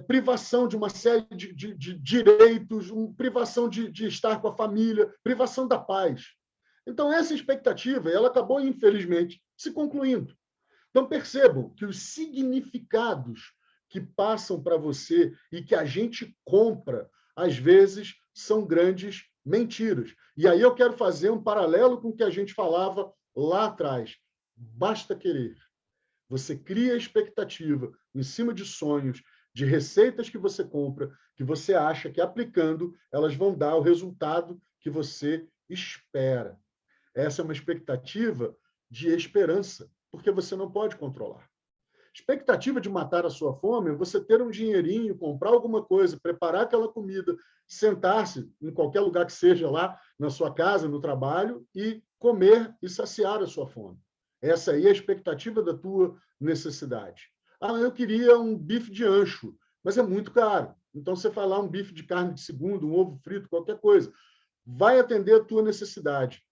S1: privação de uma série de direitos, privação de estar com a família, privação da paz. Então, essa expectativa ela acabou, infelizmente, se concluindo. Então, percebam que os significados que passam para você e que a gente compra, às vezes, são grandes mentiras. E aí eu quero fazer um paralelo com o que a gente falava lá atrás. Basta querer. Você cria expectativa em cima de sonhos, de receitas que você compra, que você acha que aplicando, elas vão dar o resultado que você espera. Essa é uma expectativa de esperança, porque você não pode controlar. Expectativa de matar a sua fome é você ter um dinheirinho, comprar alguma coisa, preparar aquela comida, sentar-se em qualquer lugar que seja lá, na sua casa, no trabalho, e comer e saciar a sua fome. Essa aí é a expectativa da tua necessidade. Eu queria um bife de ancho, mas é muito caro. Então, você faz lá um bife de carne de segunda, um ovo frito, qualquer coisa. Vai atender a tua necessidade.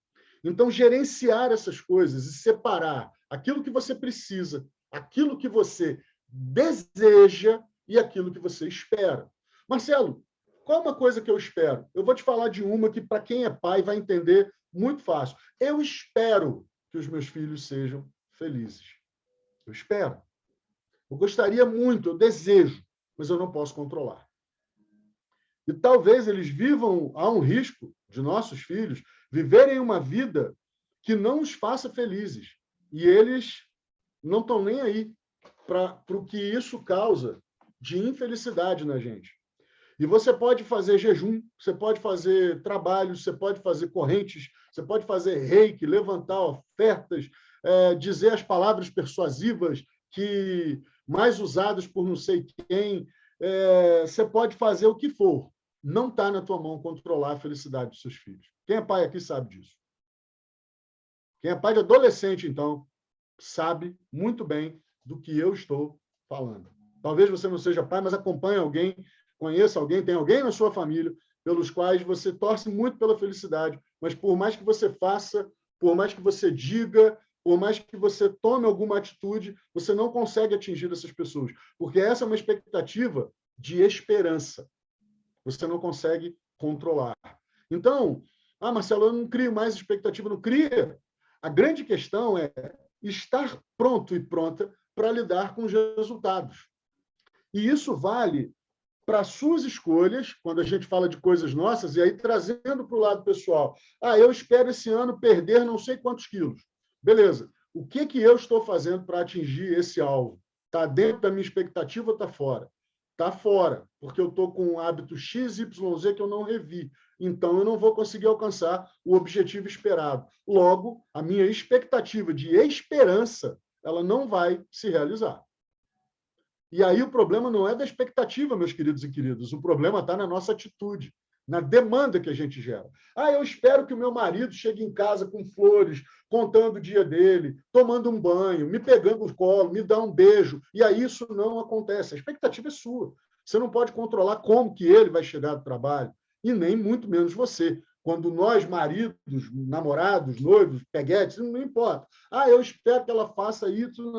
S1: Então, gerenciar essas coisas e separar aquilo que você precisa, aquilo que você deseja e aquilo que você espera. Marcelo, qual é uma coisa que eu espero? Eu vou te falar de uma que, para quem é pai, vai entender muito fácil. Eu espero que os meus filhos sejam felizes. Eu espero. Eu gostaria muito, eu desejo, mas eu não posso controlar. E talvez eles vivam, há um risco de nossos filhos viverem uma vida que não os faça felizes. E eles não estão nem aí para o que isso causa de infelicidade na gente. E você pode fazer jejum, você pode fazer trabalhos, você pode fazer correntes, você pode fazer reiki, levantar ofertas, dizer as palavras persuasivas que mais usadas por não sei quem, você pode fazer o que for. Não está na tua mão controlar a felicidade dos seus filhos. Quem é pai aqui sabe disso. Quem é pai de adolescente, então, sabe muito bem do que eu estou falando. Talvez você não seja pai, mas acompanhe alguém, conheça alguém, tem alguém na sua família pelos quais você torce muito pela felicidade, mas por mais que você faça, por mais que você diga, por mais que você tome alguma atitude, você não consegue atingir essas pessoas, porque essa é uma expectativa de esperança. Você não consegue controlar. Então, Marcelo, eu não crio mais expectativa. Não cria. A grande questão é estar pronto e pronta para lidar com os resultados. E isso vale para suas escolhas, quando a gente fala de coisas nossas, e aí trazendo para o lado pessoal. Eu espero esse ano perder não sei quantos quilos. Beleza. O que eu estou fazendo para atingir esse alvo? Está dentro da minha expectativa ou está fora? Está fora, porque eu estou com um hábito XYZ que eu não revi. Então, eu não vou conseguir alcançar o objetivo esperado. Logo, a minha expectativa de esperança, ela não vai se realizar. E aí o problema não é da expectativa, meus queridos e queridas. O problema está na nossa atitude, na demanda que a gente gera. Eu espero que o meu marido chegue em casa com flores, contando o dia dele, tomando um banho, me pegando no colo, me dá um beijo. E aí isso não acontece. A expectativa é sua. Você não pode controlar como que ele vai chegar do trabalho. e nem muito menos você. Quando nós, maridos, namorados, noivos, peguetes, não importa. Ah, eu espero que ela faça isso.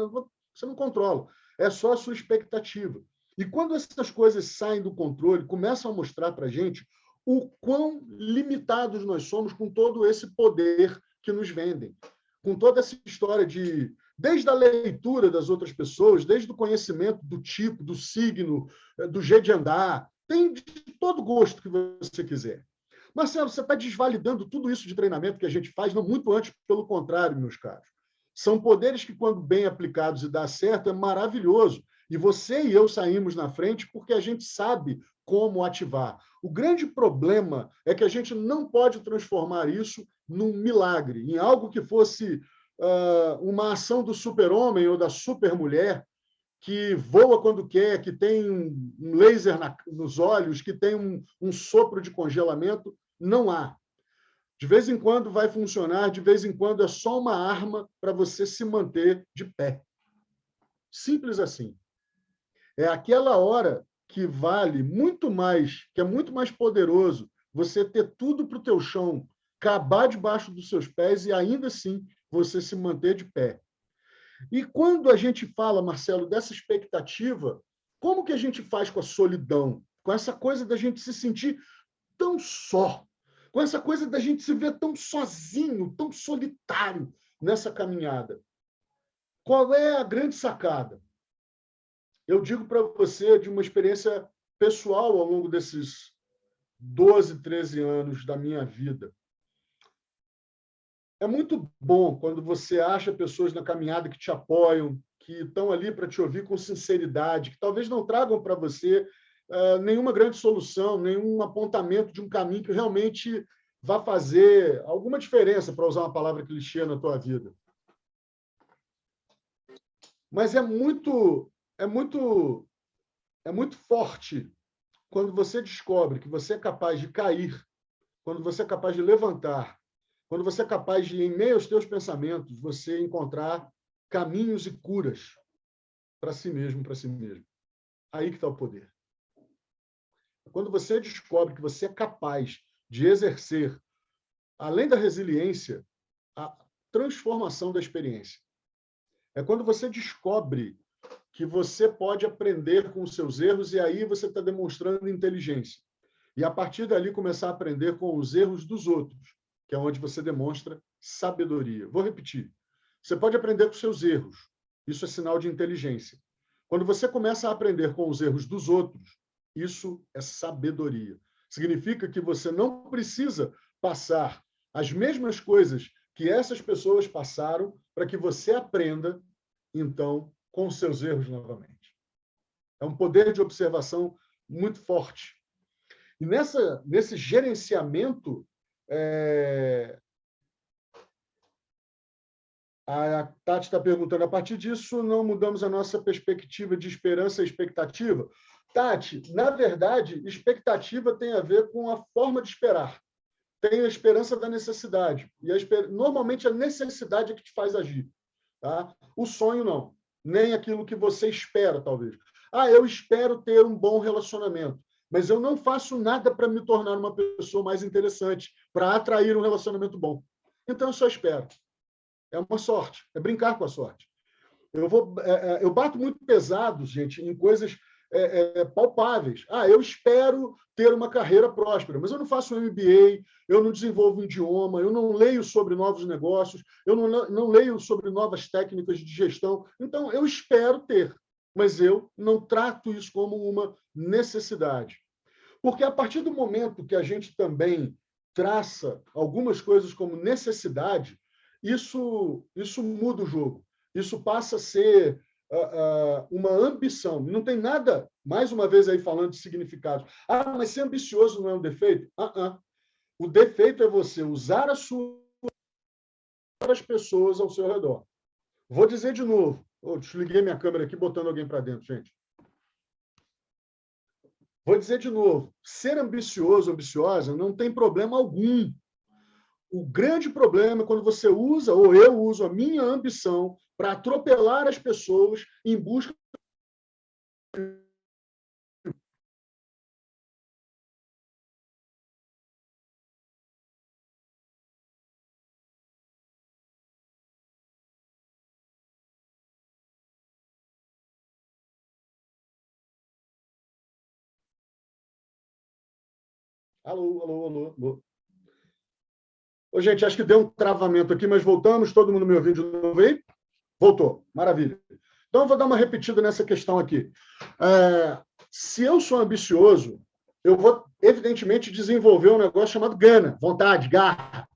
S1: Você não controla. É só a sua expectativa. E quando essas coisas saem do controle, começam a mostrar para a gente o quão limitados nós somos com todo esse poder que nos vendem. Com toda essa história de... Desde a leitura das outras pessoas, desde o conhecimento do tipo, do signo, do jeito de andar, tem de todo gosto que você quiser. Marcelo, você está desvalidando tudo isso de treinamento que a gente faz, não muito antes, pelo contrário, meus caros. São poderes que, quando bem aplicados e dá certo, é maravilhoso. E você e eu saímos na frente porque a gente sabe como ativar. O grande problema é que a gente não pode transformar isso num milagre, em algo que fosse uma ação do super-homem ou da super-mulher, que voa quando quer, que tem um laser nos olhos, que tem um sopro de congelamento. Não há. De vez em quando vai funcionar, de vez em quando é só uma arma para você se manter de pé. Simples assim. É aquela hora que vale muito mais, que é muito mais poderoso você ter tudo para o teu chão, acabar debaixo dos seus pés e ainda assim você se manter de pé. E quando a gente fala, Marcelo, dessa expectativa, como que a gente faz com a solidão? Com essa coisa da gente se sentir tão só, com essa coisa da gente se ver tão sozinho, tão solitário nessa caminhada. Qual é a grande sacada? Eu digo para você de uma experiência pessoal ao longo desses 12, 13 anos da minha vida. É muito bom quando você acha pessoas na caminhada que te apoiam, que estão ali para te ouvir com sinceridade, que talvez não tragam para você nenhuma grande solução, nenhum apontamento de um caminho que realmente vá fazer alguma diferença, para usar uma palavra clichê, na tua vida. Mas é muito forte quando você descobre que você é capaz de cair, quando você é capaz de levantar, quando você é capaz de, em meio aos teus pensamentos, você encontrar caminhos e curas para si mesmo, para si mesmo. Aí que está o poder. Quando você descobre que você é capaz de exercer, além da resiliência, a transformação da experiência. É quando você descobre que você pode aprender com os seus erros e aí você está demonstrando inteligência. E a partir dali começar a aprender com os erros dos outros, que é onde você demonstra sabedoria. Vou repetir. Você pode aprender com seus erros. Isso é sinal de inteligência. Quando você começa a aprender com os erros dos outros, isso é sabedoria. Significa que você não precisa passar as mesmas coisas que essas pessoas passaram para que você aprenda, então, com os seus erros novamente. É um poder de observação muito forte. E nesse gerenciamento, a Tati está perguntando, a partir disso, não mudamos a nossa perspectiva de esperança e expectativa? Tati, na verdade, expectativa tem a ver com a forma de esperar. Tem a esperança da necessidade. E normalmente a necessidade é que te faz agir. Tá? O sonho, não. Nem aquilo que você espera, talvez. Ah, eu espero ter um bom relacionamento, mas eu não faço nada para me tornar uma pessoa mais interessante, para atrair um relacionamento bom. Então, eu só espero. É uma sorte, é brincar com a sorte. Eu bato muito pesado, gente, em coisas palpáveis. Ah, eu espero ter uma carreira próspera, mas eu não faço um MBA, eu não desenvolvo um idioma, eu não leio sobre novos negócios, eu não leio sobre novas técnicas de gestão. Então, eu espero ter, mas eu não trato isso como uma necessidade. Porque a partir do momento que a gente também traça algumas coisas como necessidade, isso muda o jogo. Isso passa a ser uma ambição. Não tem nada, mais uma vez aí falando de significado. Ah, mas ser ambicioso não é um defeito? O defeito é você usar as pessoas ao seu redor. Vou dizer de novo. Desliguei minha câmera aqui, botando alguém para dentro, gente. Vou dizer de novo. Ser ambicioso, ambiciosa, não tem problema algum. O grande problema é quando você usa, ou eu uso, a minha ambição para atropelar as pessoas em busca Alô, alô, alô, alô. Ô, gente, acho que deu um travamento aqui, mas voltamos. Todo mundo me ouvindo de novo aí? Voltou. Maravilha. Então, eu vou dar uma repetida nessa questão aqui. Se eu sou ambicioso, eu vou, evidentemente, desenvolver um negócio chamado gana, vontade, garra.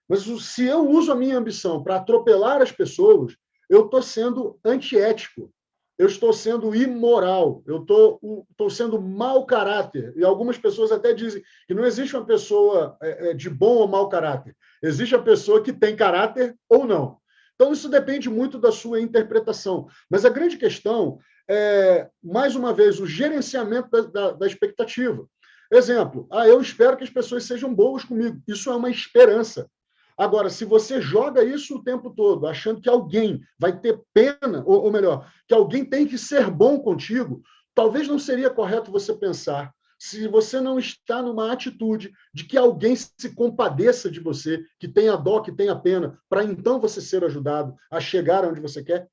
S1: Mas se eu uso a minha ambição para atropelar as pessoas, eu estou sendo antiético, eu estou sendo imoral, eu estou sendo mau caráter. E algumas pessoas até dizem que não existe uma pessoa de bom ou mau caráter, existe a pessoa que tem caráter ou não. Então, isso depende muito da sua interpretação. Mas a grande questão é, mais uma vez, o gerenciamento da expectativa. Exemplo, eu espero que as pessoas sejam boas comigo. Isso é uma esperança. Agora, se você joga isso o tempo todo, achando que alguém vai ter pena, ou melhor, que alguém tem que ser bom contigo, talvez não seria correto você pensar, se você não está numa atitude de que alguém se compadeça de você, que tenha dó, que tenha pena, para então você ser ajudado a chegar onde você quer.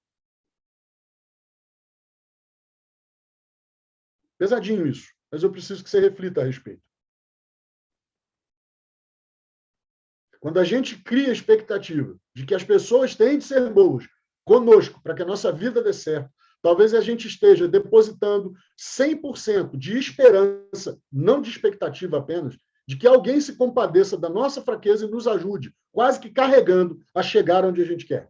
S1: Pesadinho isso, mas eu preciso que você reflita a respeito. Quando a gente cria a expectativa de que as pessoas têm de ser boas conosco para que a nossa vida dê certo, talvez a gente esteja depositando 100% de esperança, não de expectativa apenas, de que alguém se compadeça da nossa fraqueza e nos ajude, quase que carregando a chegar onde a gente quer.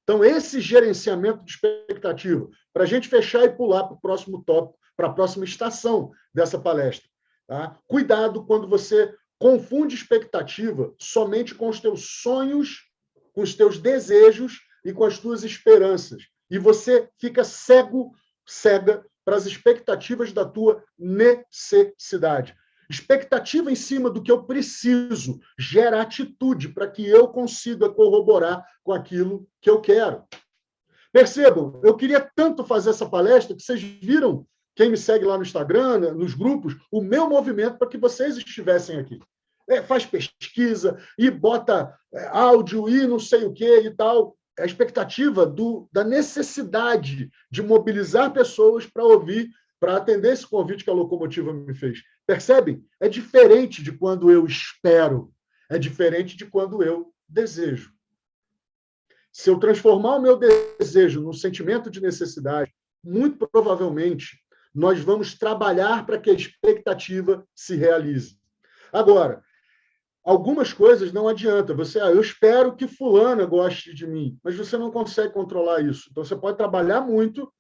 S1: Então, esse gerenciamento de expectativa, para a gente fechar e pular para o próximo tópico, para a próxima estação dessa palestra. Tá? Cuidado quando você confunde expectativa somente com os teus sonhos, com os teus desejos e com as tuas esperanças. E você fica cega para as expectativas da tua necessidade. Expectativa em cima do que eu preciso gera atitude para que eu consiga corroborar com aquilo que eu quero. Percebam, eu queria tanto fazer essa palestra que vocês viram, quem me segue lá no Instagram, nos grupos, o meu movimento para que vocês estivessem aqui. Faz pesquisa e bota áudio e não sei o que e tal. A expectativa da necessidade de mobilizar pessoas para ouvir, para atender esse convite que a Locomotiva me fez. Percebem? É diferente de quando eu espero, é diferente de quando eu desejo. Se eu transformar o meu desejo num sentimento de necessidade, muito provavelmente nós vamos trabalhar para que a expectativa se realize. Agora, algumas coisas não adianta. Eu espero que fulana goste de mim, mas você não consegue controlar isso. Então, você pode trabalhar muito,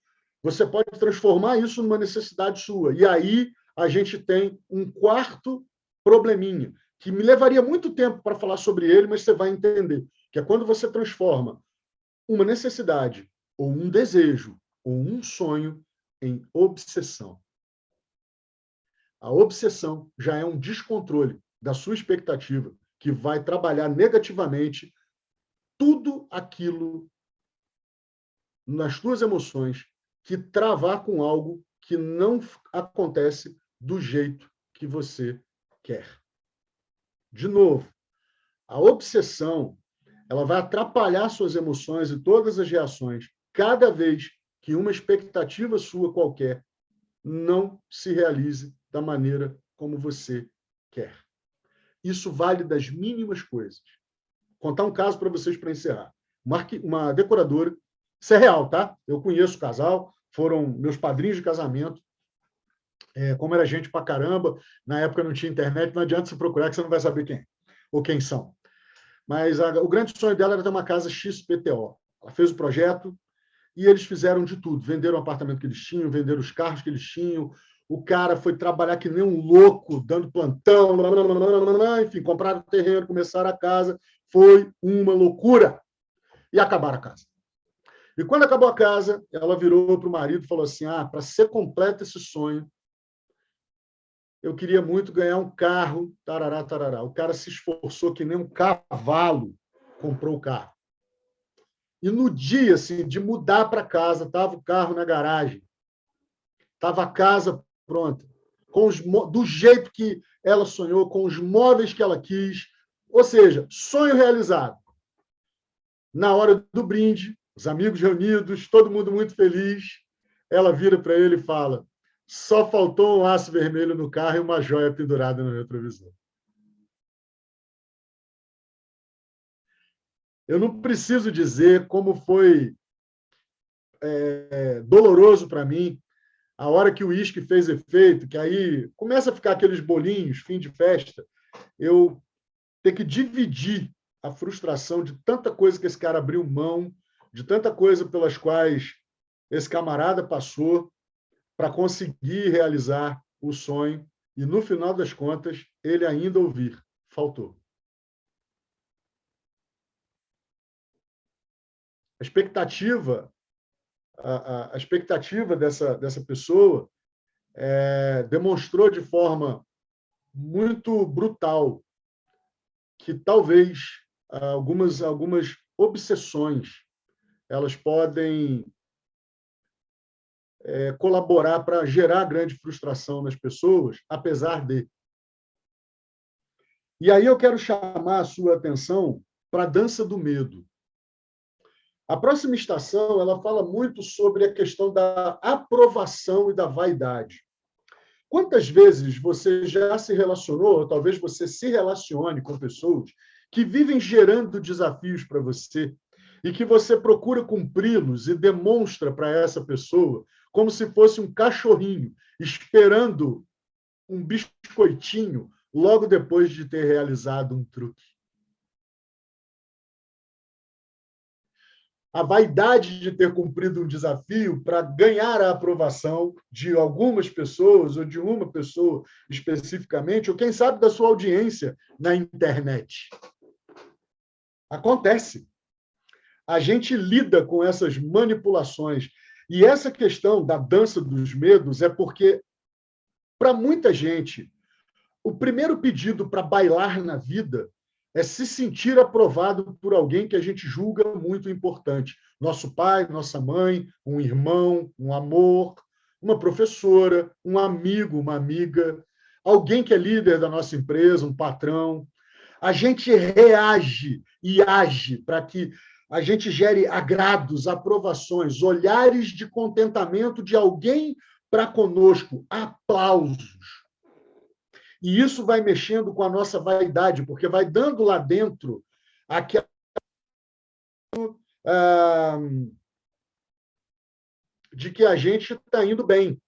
S1: você pode transformar isso numa necessidade sua. E aí a gente tem um quarto probleminha, que me levaria muito tempo para falar sobre ele, mas você vai entender, que é quando você transforma uma necessidade, ou um desejo, ou um sonho em obsessão. A obsessão já é um descontrole da sua expectativa, que vai trabalhar negativamente tudo aquilo nas tuas emoções que travar com algo que não acontece do jeito que você quer. De novo, a obsessão ela vai atrapalhar suas emoções e todas as reações cada vez que uma expectativa sua qualquer não se realize da maneira como você quer. Isso vale das mínimas coisas. Vou contar um caso para vocês para encerrar. Uma decoradora, isso é real, tá? Eu conheço o casal, foram meus padrinhos de casamento, como era gente pra caramba, na época não tinha internet, não adianta você procurar que você não vai saber quem é, ou quem são. Mas o grande sonho dela era ter uma casa XPTO. Ela fez o projeto e eles fizeram de tudo. Venderam o apartamento que eles tinham, venderam os carros que eles tinham. O cara foi trabalhar que nem um louco, dando plantão, enfim, compraram o terreno, começaram a casa. Foi uma loucura. E acabaram a casa. E quando acabou a casa, ela virou para o marido e falou assim, para ser completo esse sonho, eu queria muito ganhar um carro, tarará, tarará. O cara se esforçou que nem um cavalo, comprou o carro. E no dia assim, de mudar para casa, estava o carro na garagem, estava a casa pronta, do jeito que ela sonhou, com os móveis que ela quis, ou seja, sonho realizado. Na hora do brinde, os amigos reunidos, todo mundo muito feliz, ela vira para ele e fala, Só faltou um laço vermelho no carro e uma joia pendurada no retrovisor. Eu não preciso dizer como foi doloroso para mim a hora que o uísque fez efeito, que aí começa a ficar aqueles bolinhos, fim de festa, eu ter que dividir a frustração de tanta coisa que esse cara abriu mão, de tanta coisa pelas quais esse camarada passou para conseguir realizar o sonho e, no final das contas, ele ainda ouvir. Faltou. A expectativa, a expectativa dessa pessoa demonstrou de forma muito brutal que talvez algumas obsessões elas podem colaborar para gerar grande frustração nas pessoas, apesar de. E aí eu quero chamar a sua atenção para a dança do medo. A próxima estação ela fala muito sobre a questão da aprovação e da vaidade. Quantas vezes você já se relacionou, ou talvez você se relacione com pessoas que vivem gerando desafios para você e que você procura cumpri-los e demonstra para essa pessoa como se fosse um cachorrinho esperando um biscoitinho logo depois de ter realizado um truque? A vaidade de ter cumprido um desafio para ganhar a aprovação de algumas pessoas, ou de uma pessoa especificamente, ou quem sabe da sua audiência na internet. Acontece. A gente lida com essas manipulações. E essa questão da dança dos medos é porque, para muita gente, o primeiro pedido para bailar na vida é se sentir aprovado por alguém que a gente julga muito importante. Nosso pai, nossa mãe, um irmão, um amor, uma professora, um amigo, uma amiga, alguém que é líder da nossa empresa, um patrão. A gente reage e age para que a gente gere agrados, aprovações, olhares de contentamento de alguém para conosco, aplausos. E isso vai mexendo com a nossa vaidade, porque vai dando lá dentro aquela de que a gente está indo bem.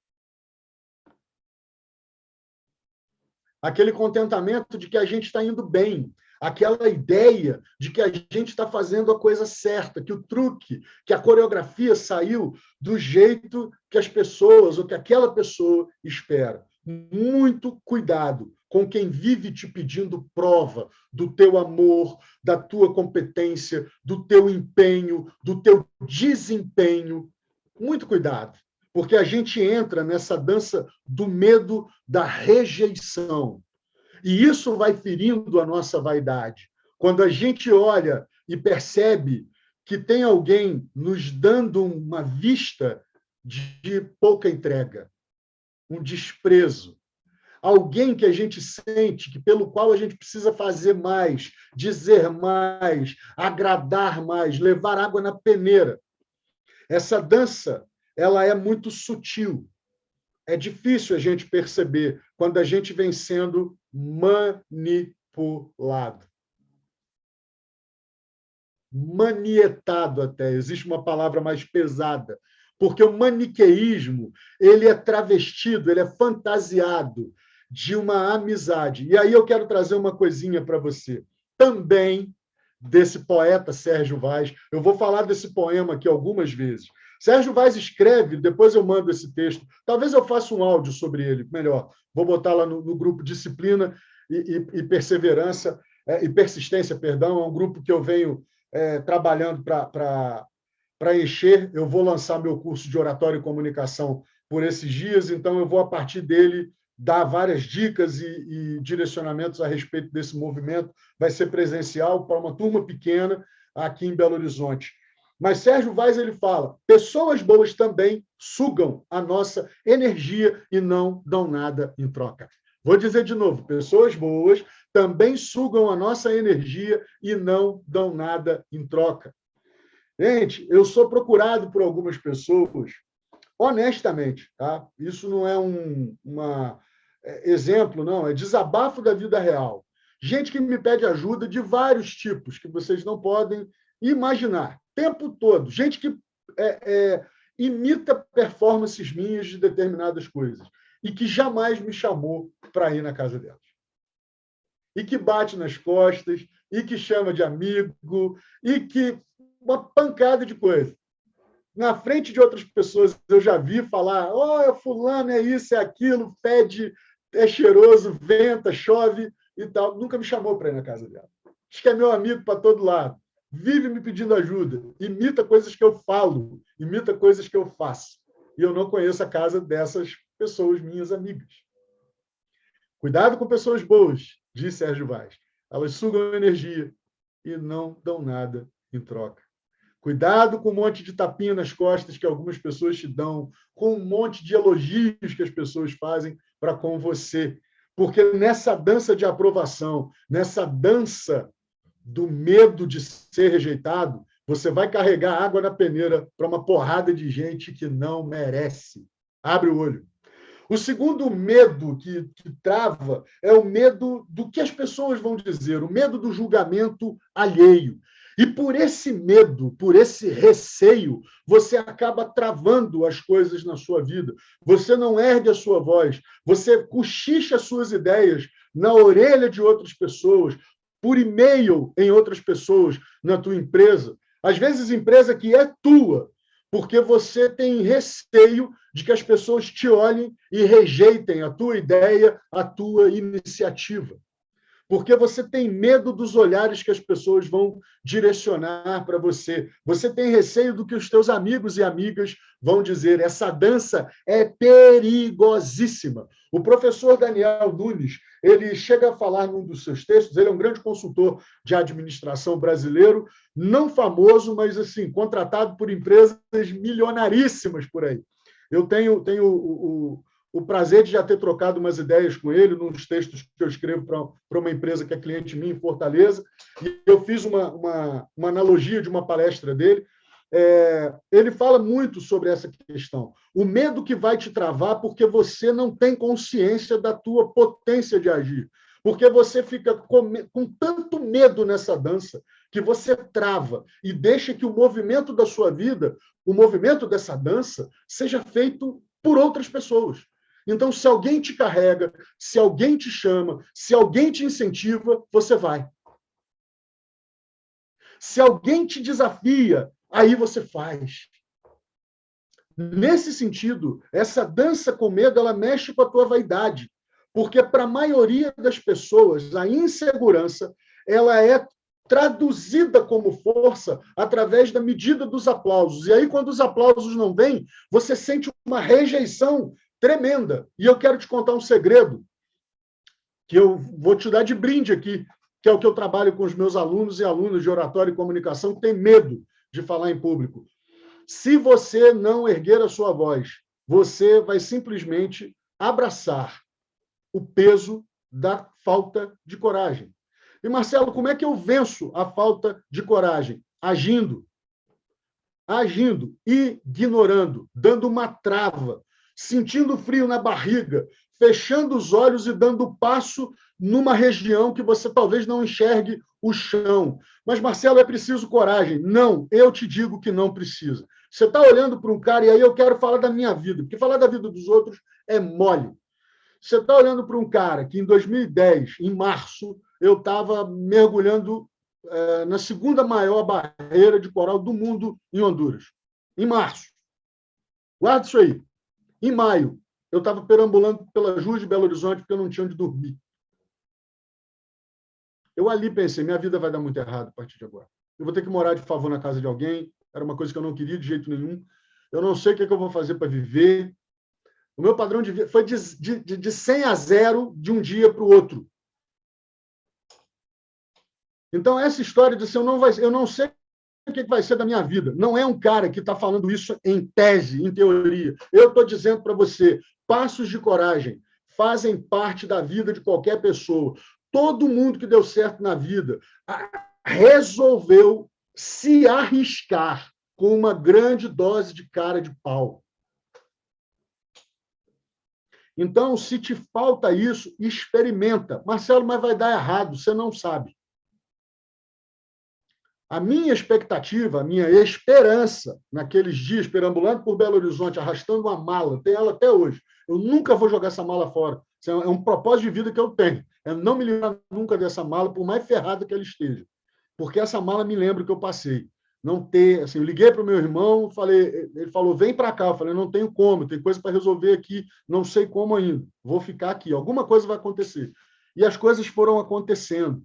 S1: Aquele contentamento de que a gente está indo bem. Aquela ideia de que a gente está fazendo a coisa certa, que o truque, que a coreografia saiu do jeito que as pessoas ou que aquela pessoa espera. Muito cuidado com quem vive te pedindo prova do teu amor, da tua competência, do teu empenho, do teu desempenho. Muito cuidado, porque a gente entra nessa dança do medo da rejeição. E isso vai ferindo a nossa vaidade. Quando a gente olha e percebe que tem alguém nos dando uma vista de pouca entrega, um desprezo, alguém que a gente sente que pelo qual a gente precisa fazer mais, dizer mais, agradar mais, levar água na peneira. Essa dança, ela é muito sutil. É difícil a gente perceber quando a gente vem sendo manipulado. Manietado até, existe uma palavra mais pesada, porque o maniqueísmo, ele é travestido, ele é fantasiado de uma amizade. E aí eu quero trazer uma coisinha para você, também desse poeta Sérgio Vaz. Eu vou falar desse poema aqui algumas vezes. Sérgio Vaz escreve, depois eu mando esse texto, talvez eu faça um áudio sobre ele, melhor, vou botar lá no grupo Disciplina e Perseverança, e Persistência, perdão, é um grupo que eu venho trabalhando para encher. Eu vou lançar meu curso de oratória e comunicação por esses dias, então eu vou, a partir dele, dar várias dicas e direcionamentos a respeito desse movimento. Vai ser presencial para uma turma pequena aqui em Belo Horizonte. Mas Sérgio Vaz ele fala: pessoas boas também sugam a nossa energia e não dão nada em troca. Vou dizer de novo: pessoas boas também sugam a nossa energia e não dão nada em troca. Gente, eu sou procurado por algumas pessoas honestamente, tá? Isso não é exemplo, não, é desabafo da vida real. Gente que me pede ajuda de vários tipos, que vocês não podem imaginar, o tempo todo. Gente que imita performances minhas de determinadas coisas e que jamais me chamou para ir na casa delas. E que bate nas costas, e que chama de amigo, e que uma pancada de coisa. Na frente de outras pessoas, eu já vi falar: oh, fulano é isso, é aquilo, fede, é cheiroso, venta, chove e tal. Nunca me chamou para ir na casa dela. Diz que é meu amigo para todo lado. Vive me pedindo ajuda. Imita coisas que eu falo, imita coisas que eu faço. E eu não conheço a casa dessas pessoas, minhas amigas. Cuidado com pessoas boas, disse Sérgio Vaz. Elas sugam energia e não dão nada em troca. Cuidado com um monte de tapinha nas costas que algumas pessoas te dão, com um monte de elogios que as pessoas fazem para com você. Porque nessa dança de aprovação, nessa dança do medo de ser rejeitado, você vai carregar água na peneira para uma porrada de gente que não merece. Abre o olho. O segundo medo que trava é o medo do que as pessoas vão dizer, o medo do julgamento alheio. E por esse medo, por esse receio, você acaba travando as coisas na sua vida. Você não ergue a sua voz, você cochicha as suas ideias na orelha de outras pessoas, por e-mail em outras pessoas, na tua empresa. Às vezes, empresa que é tua, porque você tem receio de que as pessoas te olhem e rejeitem a tua ideia, a tua iniciativa. Porque você tem medo dos olhares que as pessoas vão direcionar para você. Você tem receio do que os teus amigos e amigas vão dizer. Essa dança é perigosíssima. O professor Daniel Nunes, ele chega a falar num dos seus textos, ele é um grande consultor de administração brasileiro, não famoso, mas assim, contratado por empresas milionaríssimas por aí. Eu tenho o prazer de já ter trocado umas ideias com ele nos textos que eu escrevo para uma empresa que é cliente minha em Fortaleza, e eu fiz uma analogia de uma palestra dele. Ele fala muito sobre essa questão. O medo que vai te travar porque você não tem consciência da tua potência de agir. Porque você fica com tanto medo nessa dança que você trava e deixa que o movimento da sua vida, o movimento dessa dança, seja feito por outras pessoas. Então, se alguém te carrega, se alguém te chama, se alguém te incentiva, você vai. Se alguém te desafia, aí você faz. Nesse sentido, essa dança com medo, ela mexe com a tua vaidade. Porque, para a maioria das pessoas, a insegurança ela é traduzida como força através da medida dos aplausos. E aí, quando os aplausos não vêm, você sente uma rejeição tremenda. E eu quero te contar um segredo que eu vou te dar de brinde aqui, que é o que eu trabalho com os meus alunos e alunas de oratória e comunicação que têm medo de falar em público. Se você não erguer a sua voz, você vai simplesmente abraçar o peso da falta de coragem. E, Marcelo, como é que eu venço a falta de coragem? Agindo, ignorando, dando uma trava, sentindo frio na barriga, fechando os olhos e dando passo numa região que você talvez não enxergue o chão. Mas, Marcelo, é preciso coragem. Não, eu te digo que não precisa. Você está olhando para um cara, e aí eu quero falar da minha vida, porque falar da vida dos outros é mole. Você está olhando para um cara que, em 2010, em março, eu estava mergulhando na segunda maior barreira de coral do mundo em Honduras, em março. Guarda isso aí. Em maio, eu estava perambulando pelas ruas de Belo Horizonte porque eu não tinha onde dormir. Eu ali pensei, minha vida vai dar muito errado a partir de agora. Eu vou ter que morar de favor na casa de alguém, era uma coisa que eu não queria de jeito nenhum. Eu não sei o que eu vou fazer para viver. O meu padrão de vida foi de 100 a 0 de um dia para o outro. Então, essa história de eu não sei o que vai ser da minha vida, não é um cara que está falando isso em tese, em teoria. Eu estou dizendo para você, passos de coragem fazem parte da vida de qualquer pessoa. Todo mundo que deu certo na vida resolveu se arriscar com uma grande dose de cara de pau. Então, se te falta isso, experimenta. Marcelo, mas vai dar errado, você não sabe. A minha expectativa, a minha esperança, naqueles dias, perambulando por Belo Horizonte, arrastando uma mala, tem ela até hoje. Eu nunca vou jogar essa mala fora. Isso é um propósito de vida que eu tenho. É não me livrar nunca dessa mala, por mais ferrada que ela esteja. Porque essa mala me lembra o que eu passei. Não ter, assim, eu liguei para o meu irmão, falei, ele falou, vem para cá. Eu falei, não tenho como, tem coisa para resolver aqui, não sei como ainda. Vou ficar aqui, alguma coisa vai acontecer. E as coisas foram acontecendo.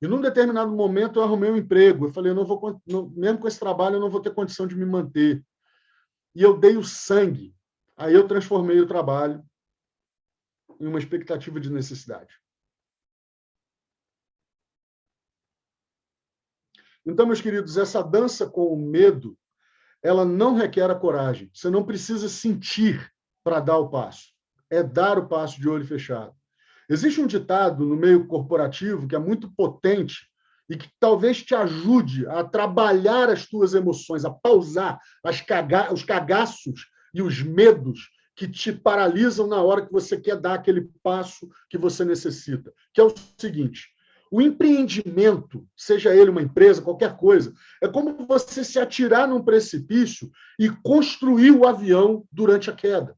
S1: E num determinado momento eu arrumei um emprego. Eu falei, eu não vou, mesmo com esse trabalho, eu não vou ter condição de me manter. E eu dei o sangue. Aí eu transformei o trabalho em uma expectativa de necessidade. Então, meus queridos, essa dança com o medo, ela não requer a coragem. Você não precisa sentir para dar o passo. É dar o passo de olho fechado. Existe um ditado no meio corporativo que é muito potente e que talvez te ajude a trabalhar as tuas emoções, a pausar os cagaços e os medos que te paralisam na hora que você quer dar aquele passo que você necessita, que é o seguinte: o empreendimento, seja ele uma empresa, qualquer coisa, é como você se atirar num precipício e construir o avião durante a queda.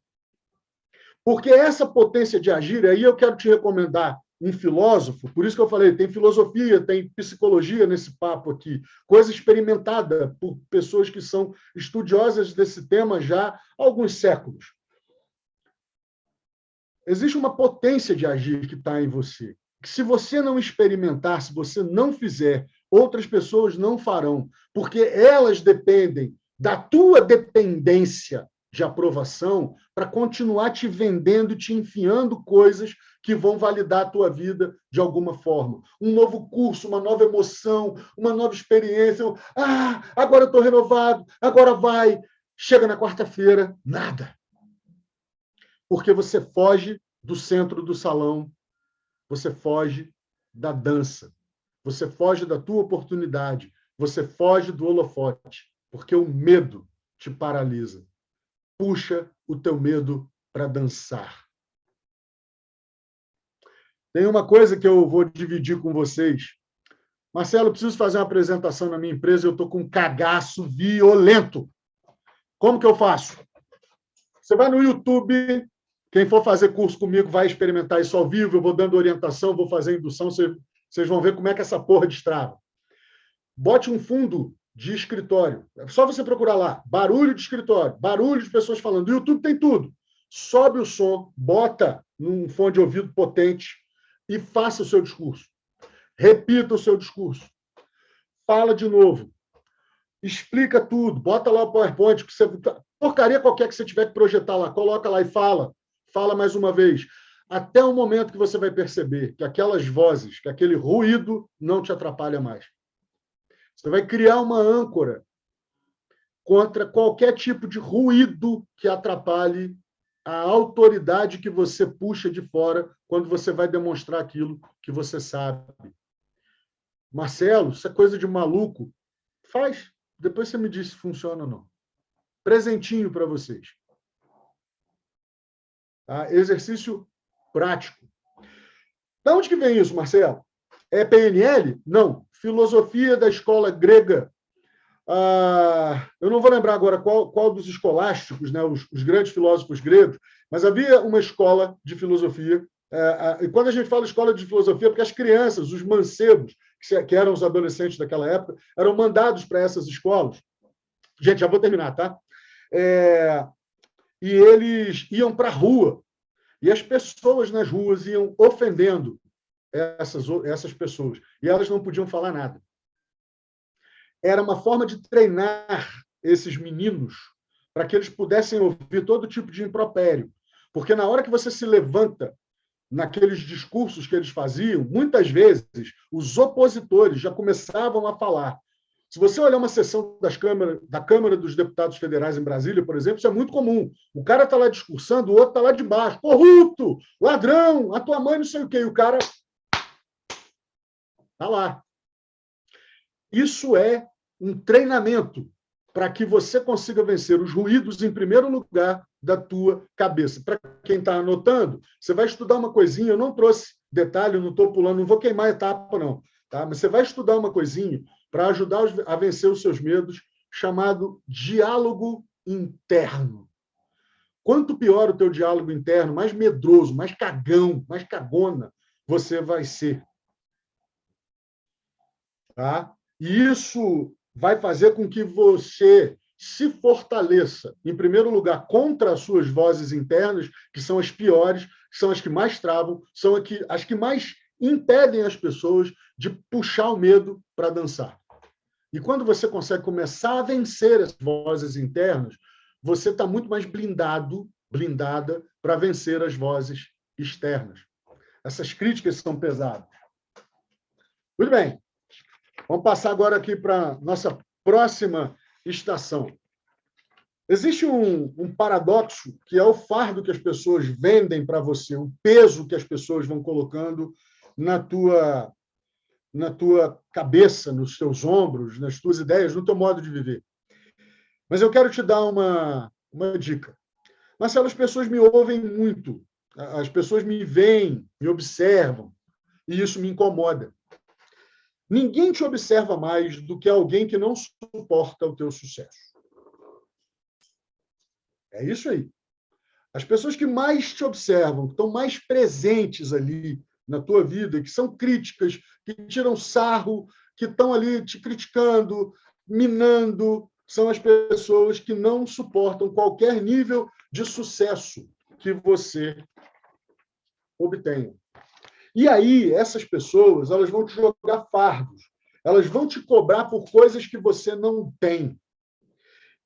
S1: Porque essa potência de agir, aí eu quero te recomendar um filósofo, por isso que eu falei, tem filosofia, tem psicologia nesse papo aqui, coisa experimentada por pessoas que são estudiosas desse tema já há alguns séculos. Existe uma potência de agir que está em você, que se você não experimentar, se você não fizer, outras pessoas não farão, porque elas dependem da tua dependência de aprovação para continuar te vendendo e te enfiando coisas que vão validar a tua vida de alguma forma. Um novo curso, uma nova emoção, uma nova experiência. Agora eu estou renovado, agora vai. Chega na quarta-feira, nada. Porque você foge do centro do salão, você foge da dança, você foge da tua oportunidade, você foge do holofote, porque o medo te paralisa. Puxa o teu medo para dançar. Tem uma coisa que eu vou dividir com vocês. Marcelo, eu preciso fazer uma apresentação na minha empresa e eu estou com um cagaço violento. Como que eu faço? Você vai no YouTube, quem for fazer curso comigo vai experimentar isso ao vivo, eu vou dando orientação, vou fazer indução, vocês vão ver como é que essa porra destrava. Bote um fundo de escritório. É só você procurar lá, barulho de escritório, barulho de pessoas falando. O YouTube tem tudo. Sobe o som, bota num fone de ouvido potente e faça o seu discurso. Repita o seu discurso. Fala de novo. Explica tudo. Bota lá o PowerPoint. Porcaria qualquer que você tiver que projetar lá. Coloca lá e fala. Fala mais uma vez. Até o momento que você vai perceber que aquelas vozes, que aquele ruído não te atrapalha mais. Você vai criar uma âncora contra qualquer tipo de ruído que atrapalhe a autoridade que você puxa de fora quando você vai demonstrar aquilo que você sabe. Marcelo, isso é coisa de maluco. Faz. Depois você me diz se funciona ou não. Presentinho para vocês. Tá? Exercício prático. De onde que vem isso, Marcelo? É PNL? Não. Filosofia da escola grega. Eu não vou lembrar agora qual dos escolásticos, né, os grandes filósofos gregos, mas havia uma escola de filosofia. E quando a gente fala escola de filosofia, porque as crianças, os mancebos, que eram os adolescentes daquela época, eram mandados para essas escolas. Gente, já vou terminar, tá? E eles iam para a rua. E as pessoas nas ruas iam ofendendo essas pessoas. E elas não podiam falar nada. Era uma forma de treinar esses meninos para que eles pudessem ouvir todo tipo de impropério. Porque na hora que você se levanta naqueles discursos que eles faziam, muitas vezes os opositores já começavam a falar. Se você olhar uma sessão da Câmara dos Deputados Federais em Brasília, por exemplo, isso é muito comum. O cara está lá discursando, o outro está lá de baixo. Corrupto, ladrão, a tua mãe não sei o quê. E o cara está lá. Isso é um treinamento para que você consiga vencer os ruídos, em primeiro lugar, da tua cabeça. Para quem está anotando, você vai estudar uma coisinha, eu não trouxe detalhe, não estou pulando, não vou queimar a etapa, não. Tá? Mas você vai estudar uma coisinha para ajudar a vencer os seus medos, chamado diálogo interno. Quanto pior o teu diálogo interno, mais medroso, mais cagão, mais cagona você vai ser. Tá? E isso vai fazer com que você se fortaleça, em primeiro lugar, contra as suas vozes internas, que são as piores, que são as que mais travam, são as que mais impedem as pessoas de puxar o medo para dançar. E quando você consegue começar a vencer as vozes internas, você está muito mais blindada para vencer as vozes externas. Essas críticas são pesadas. Muito bem. Vamos passar agora aqui para a nossa próxima estação. Existe um paradoxo, que é o fardo que as pessoas vendem para você, o peso que as pessoas vão colocando na tua cabeça, nos teus ombros, nas tuas ideias, no teu modo de viver. Mas eu quero te dar uma dica. Marcelo, as pessoas me ouvem muito, as pessoas me veem, me observam, e isso me incomoda. Ninguém te observa mais do que alguém que não suporta o teu sucesso. É isso aí. As pessoas que mais te observam, que estão mais presentes ali na tua vida, que são críticas, que tiram sarro, que estão ali te criticando, minando, são as pessoas que não suportam qualquer nível de sucesso que você obtenha. E aí, essas pessoas, elas vão te jogar fardos, elas vão te cobrar por coisas que você não tem.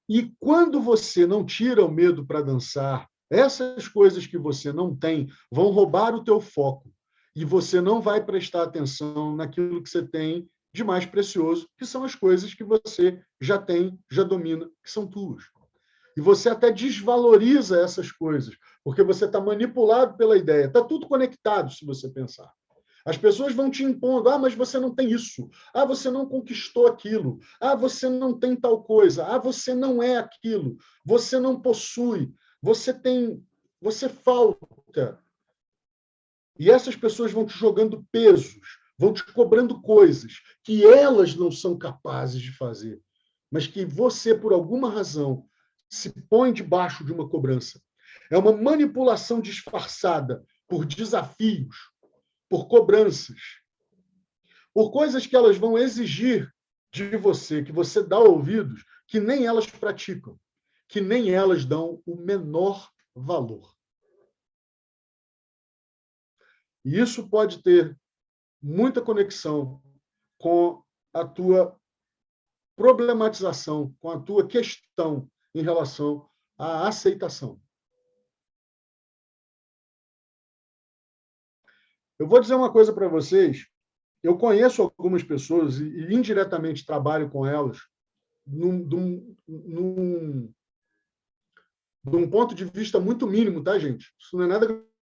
S1: E quando você não tira o medo para dançar, essas coisas que você não tem vão roubar o teu foco. E você não vai prestar atenção naquilo que você tem de mais precioso, que são as coisas que você já tem, já domina, que são tuas. E você até desvaloriza essas coisas, porque você está manipulado pela ideia. Está tudo conectado, se você pensar. As pessoas vão te impondo, mas você não tem isso. Você não conquistou aquilo. Você não tem tal coisa. Você não é aquilo. Você não possui. Você falta. E essas pessoas vão te jogando pesos, vão te cobrando coisas que elas não são capazes de fazer, mas que você, por alguma razão, se põe debaixo de uma cobrança. É uma manipulação disfarçada por desafios, por cobranças, por coisas que elas vão exigir de você, que você dá ouvidos, que nem elas praticam, que nem elas dão o menor valor. E isso pode ter muita conexão com a tua problematização, com a tua questão em relação à aceitação. Eu vou dizer uma coisa para vocês. Eu conheço algumas pessoas e indiretamente trabalho com elas num ponto de vista muito mínimo, tá, gente? Isso não é nada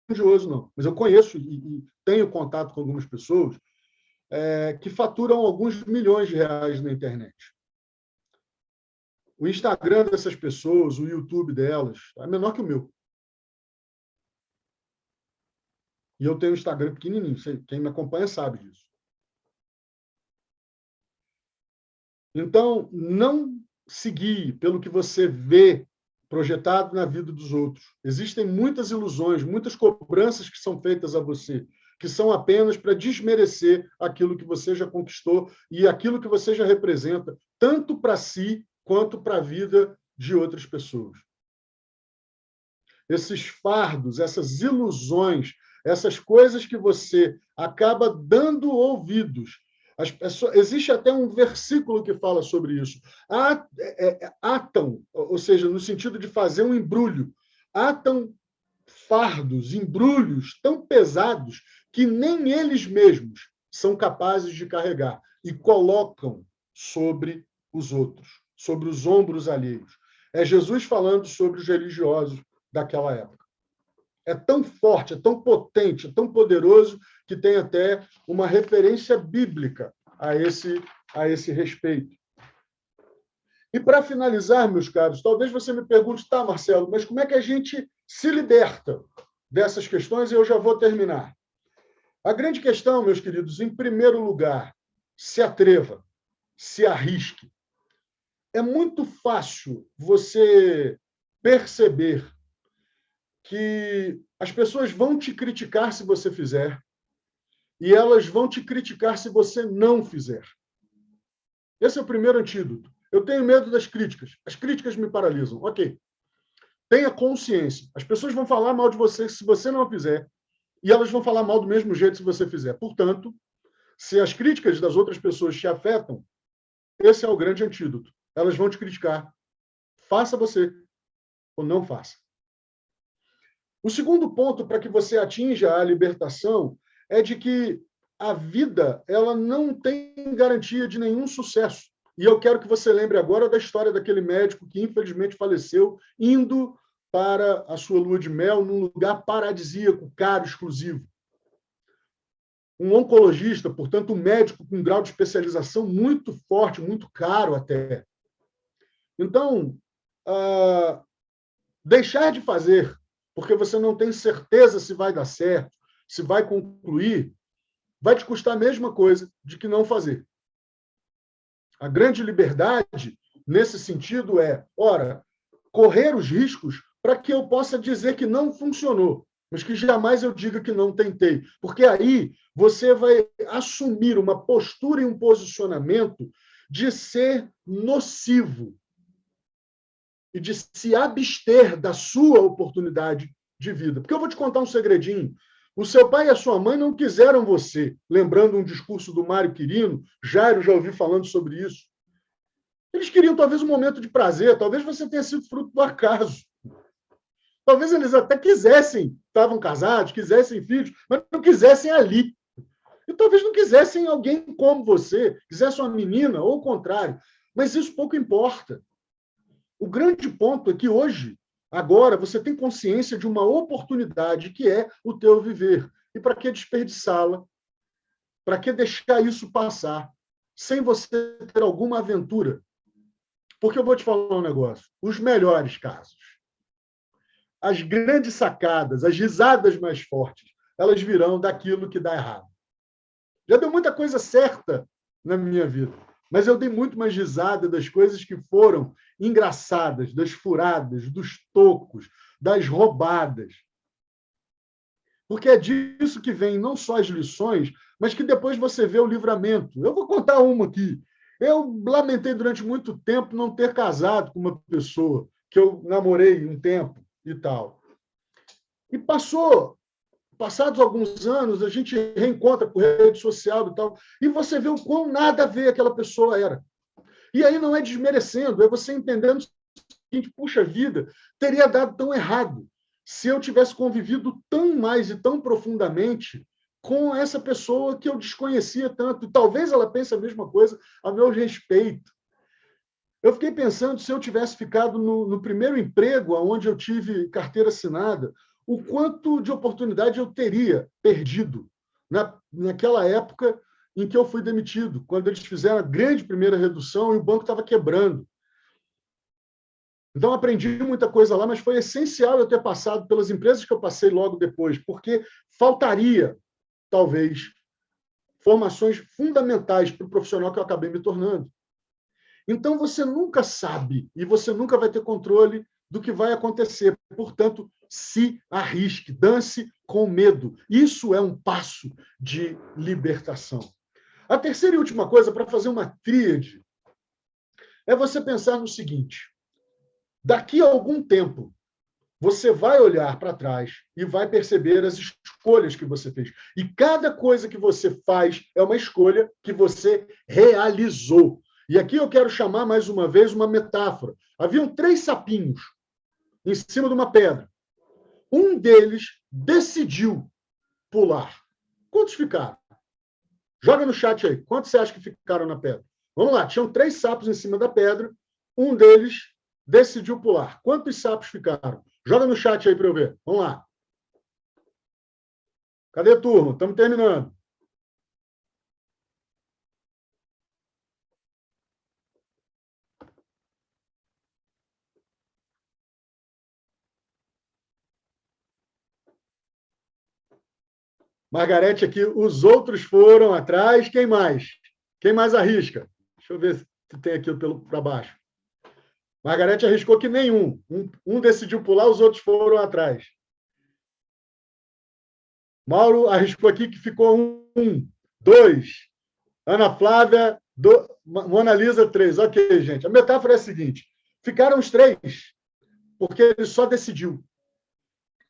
S1: grandioso, não. Mas eu conheço e tenho contato com algumas pessoas que faturam alguns milhões de reais na internet. O Instagram dessas pessoas, o YouTube delas, é menor que o meu. E eu tenho um Instagram pequenininho. Quem me acompanha sabe disso. Então, não se guie pelo que você vê projetado na vida dos outros. Existem muitas ilusões, muitas cobranças que são feitas a você, que são apenas para desmerecer aquilo que você já conquistou e aquilo que você já representa, tanto para si quanto para a vida de outras pessoas. Esses fardos, essas ilusões, essas coisas que você acaba dando ouvidos. Existe até um versículo que fala sobre isso. Atam, ou seja, no sentido de fazer um embrulho. Atam fardos, embrulhos tão pesados que nem eles mesmos são capazes de carregar e colocam sobre os outros, sobre os ombros alheios. É Jesus falando sobre os religiosos daquela época. É tão forte, é tão potente, é tão poderoso que tem até uma referência bíblica a esse respeito. E, para finalizar, meus caros, talvez você me pergunte, tá, Marcelo, mas como é que a gente se liberta dessas questões? E eu já vou terminar. A grande questão, meus queridos, em primeiro lugar, se atreva, se arrisque. É muito fácil você perceber que as pessoas vão te criticar se você fizer e elas vão te criticar se você não fizer. Esse é o primeiro antídoto. Eu tenho medo das críticas. As críticas me paralisam. Ok. Tenha consciência. As pessoas vão falar mal de você se você não fizer e elas vão falar mal do mesmo jeito se você fizer. Portanto, se as críticas das outras pessoas te afetam, esse é o grande antídoto. Elas vão te criticar. Faça você ou não faça. O segundo ponto para que você atinja a libertação é de que a vida ela não tem garantia de nenhum sucesso. E eu quero que você lembre agora da história daquele médico que infelizmente faleceu indo para a sua lua de mel num lugar paradisíaco, caro, exclusivo. Um oncologista, portanto, um médico com um grau de especialização muito forte, muito caro até. Então, deixar de fazer porque você não tem certeza se vai dar certo, se vai concluir, vai te custar a mesma coisa de que não fazer. A grande liberdade, nesse sentido, é, ora, correr os riscos para que eu possa dizer que não funcionou, mas que jamais eu diga que não tentei. Porque aí você vai assumir uma postura e um posicionamento de ser nocivo e de se abster da sua oportunidade de vida. Porque eu vou te contar um segredinho. O seu pai e a sua mãe não quiseram você, lembrando um discurso do Mário Quirino, Jairo já ouvi falando sobre isso. Eles queriam talvez um momento de prazer, talvez você tenha sido fruto do acaso. Talvez eles até quisessem, estavam casados, quisessem filhos, mas não quisessem ali. E talvez não quisessem alguém como você, quisessem uma menina, ou o contrário. Mas isso pouco importa. O grande ponto é que hoje, agora, você tem consciência de uma oportunidade que é o teu viver. E para que desperdiçá-la? Para que deixar isso passar sem você ter alguma aventura? Porque eu vou te falar um negócio. Os melhores casos, as grandes sacadas, as risadas mais fortes, elas virão daquilo que dá errado. Já deu muita coisa certa na minha vida, mas eu dei muito mais risada das coisas que foram engraçadas, das furadas, dos tocos, das roubadas. Porque é disso que vem não só as lições, mas que depois você vê o livramento. Eu vou contar uma aqui. Eu lamentei durante muito tempo não ter casado com uma pessoa que eu namorei um tempo e tal. E passados alguns anos, a gente reencontra por rede social e tal, e você vê o quão nada a ver aquela pessoa era. E aí não é desmerecendo, é você entendendo o seguinte, puxa vida, teria dado tão errado se eu tivesse convivido tão mais e tão profundamente com essa pessoa que eu desconhecia tanto. E talvez ela pense a mesma coisa a meu respeito. Eu fiquei pensando, se eu tivesse ficado no primeiro emprego, onde eu tive carteira assinada, o quanto de oportunidade eu teria perdido naquela época em que eu fui demitido, quando eles fizeram a grande primeira redução e o banco estava quebrando. Então, aprendi muita coisa lá, mas foi essencial eu ter passado pelas empresas que eu passei logo depois, porque faltaria, talvez, formações fundamentais para o profissional que eu acabei me tornando. Então, você nunca sabe e você nunca vai ter controle do que vai acontecer. Portanto, se arrisque, dance com medo. Isso é um passo de libertação. A terceira e última coisa, para fazer uma tríade, é você pensar no seguinte: daqui a algum tempo, você vai olhar para trás e vai perceber as escolhas que você fez. E cada coisa que você faz é uma escolha que você realizou. E aqui eu quero chamar mais uma vez uma metáfora. Haviam 3 sapinhos em cima de uma pedra. Um deles decidiu pular. Quantos ficaram? Joga no chat aí. Quantos você acha que ficaram na pedra? Vamos lá. Tinham 3 sapos em cima da pedra. Um deles decidiu pular. Quantos sapos ficaram? Joga no chat aí para eu ver. Vamos lá. Cadê a turma? Estamos terminando. Margarete aqui, os outros foram atrás. Quem mais? Quem mais arrisca? Deixa eu ver se tem aqui para baixo. Margarete arriscou que nenhum. Um decidiu pular, os outros foram atrás. Mauro arriscou aqui que ficou um. Dois. Ana Flávia, Mona Lisa, três. Ok, gente. A metáfora é a seguinte: ficaram os três, porque ele só decidiu.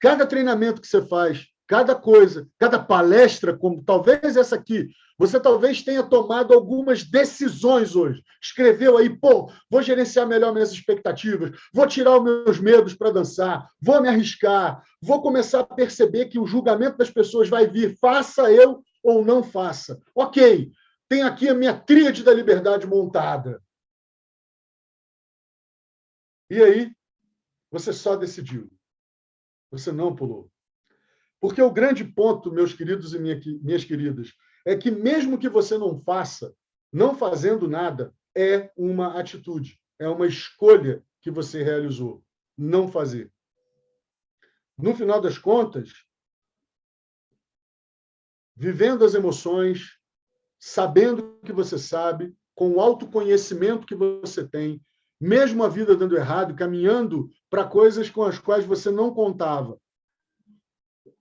S1: Cada treinamento que você faz, cada coisa, cada palestra, como talvez essa aqui, você talvez tenha tomado algumas decisões hoje. Escreveu aí, pô, vou gerenciar melhor minhas expectativas, vou tirar os meus medos para dançar, vou me arriscar, vou começar a perceber que o julgamento das pessoas vai vir, faça eu ou não faça. Ok, tem aqui a minha tríade da liberdade montada. E aí, você só decidiu. Você não pulou. Porque o grande ponto, meus queridos e minhas queridas, é que mesmo que você não faça, não fazendo nada é uma atitude, é uma escolha que você realizou, não fazer. No final das contas, vivendo as emoções, sabendo o que você sabe, com o autoconhecimento que você tem, mesmo a vida dando errado, caminhando para coisas com as quais você não contava,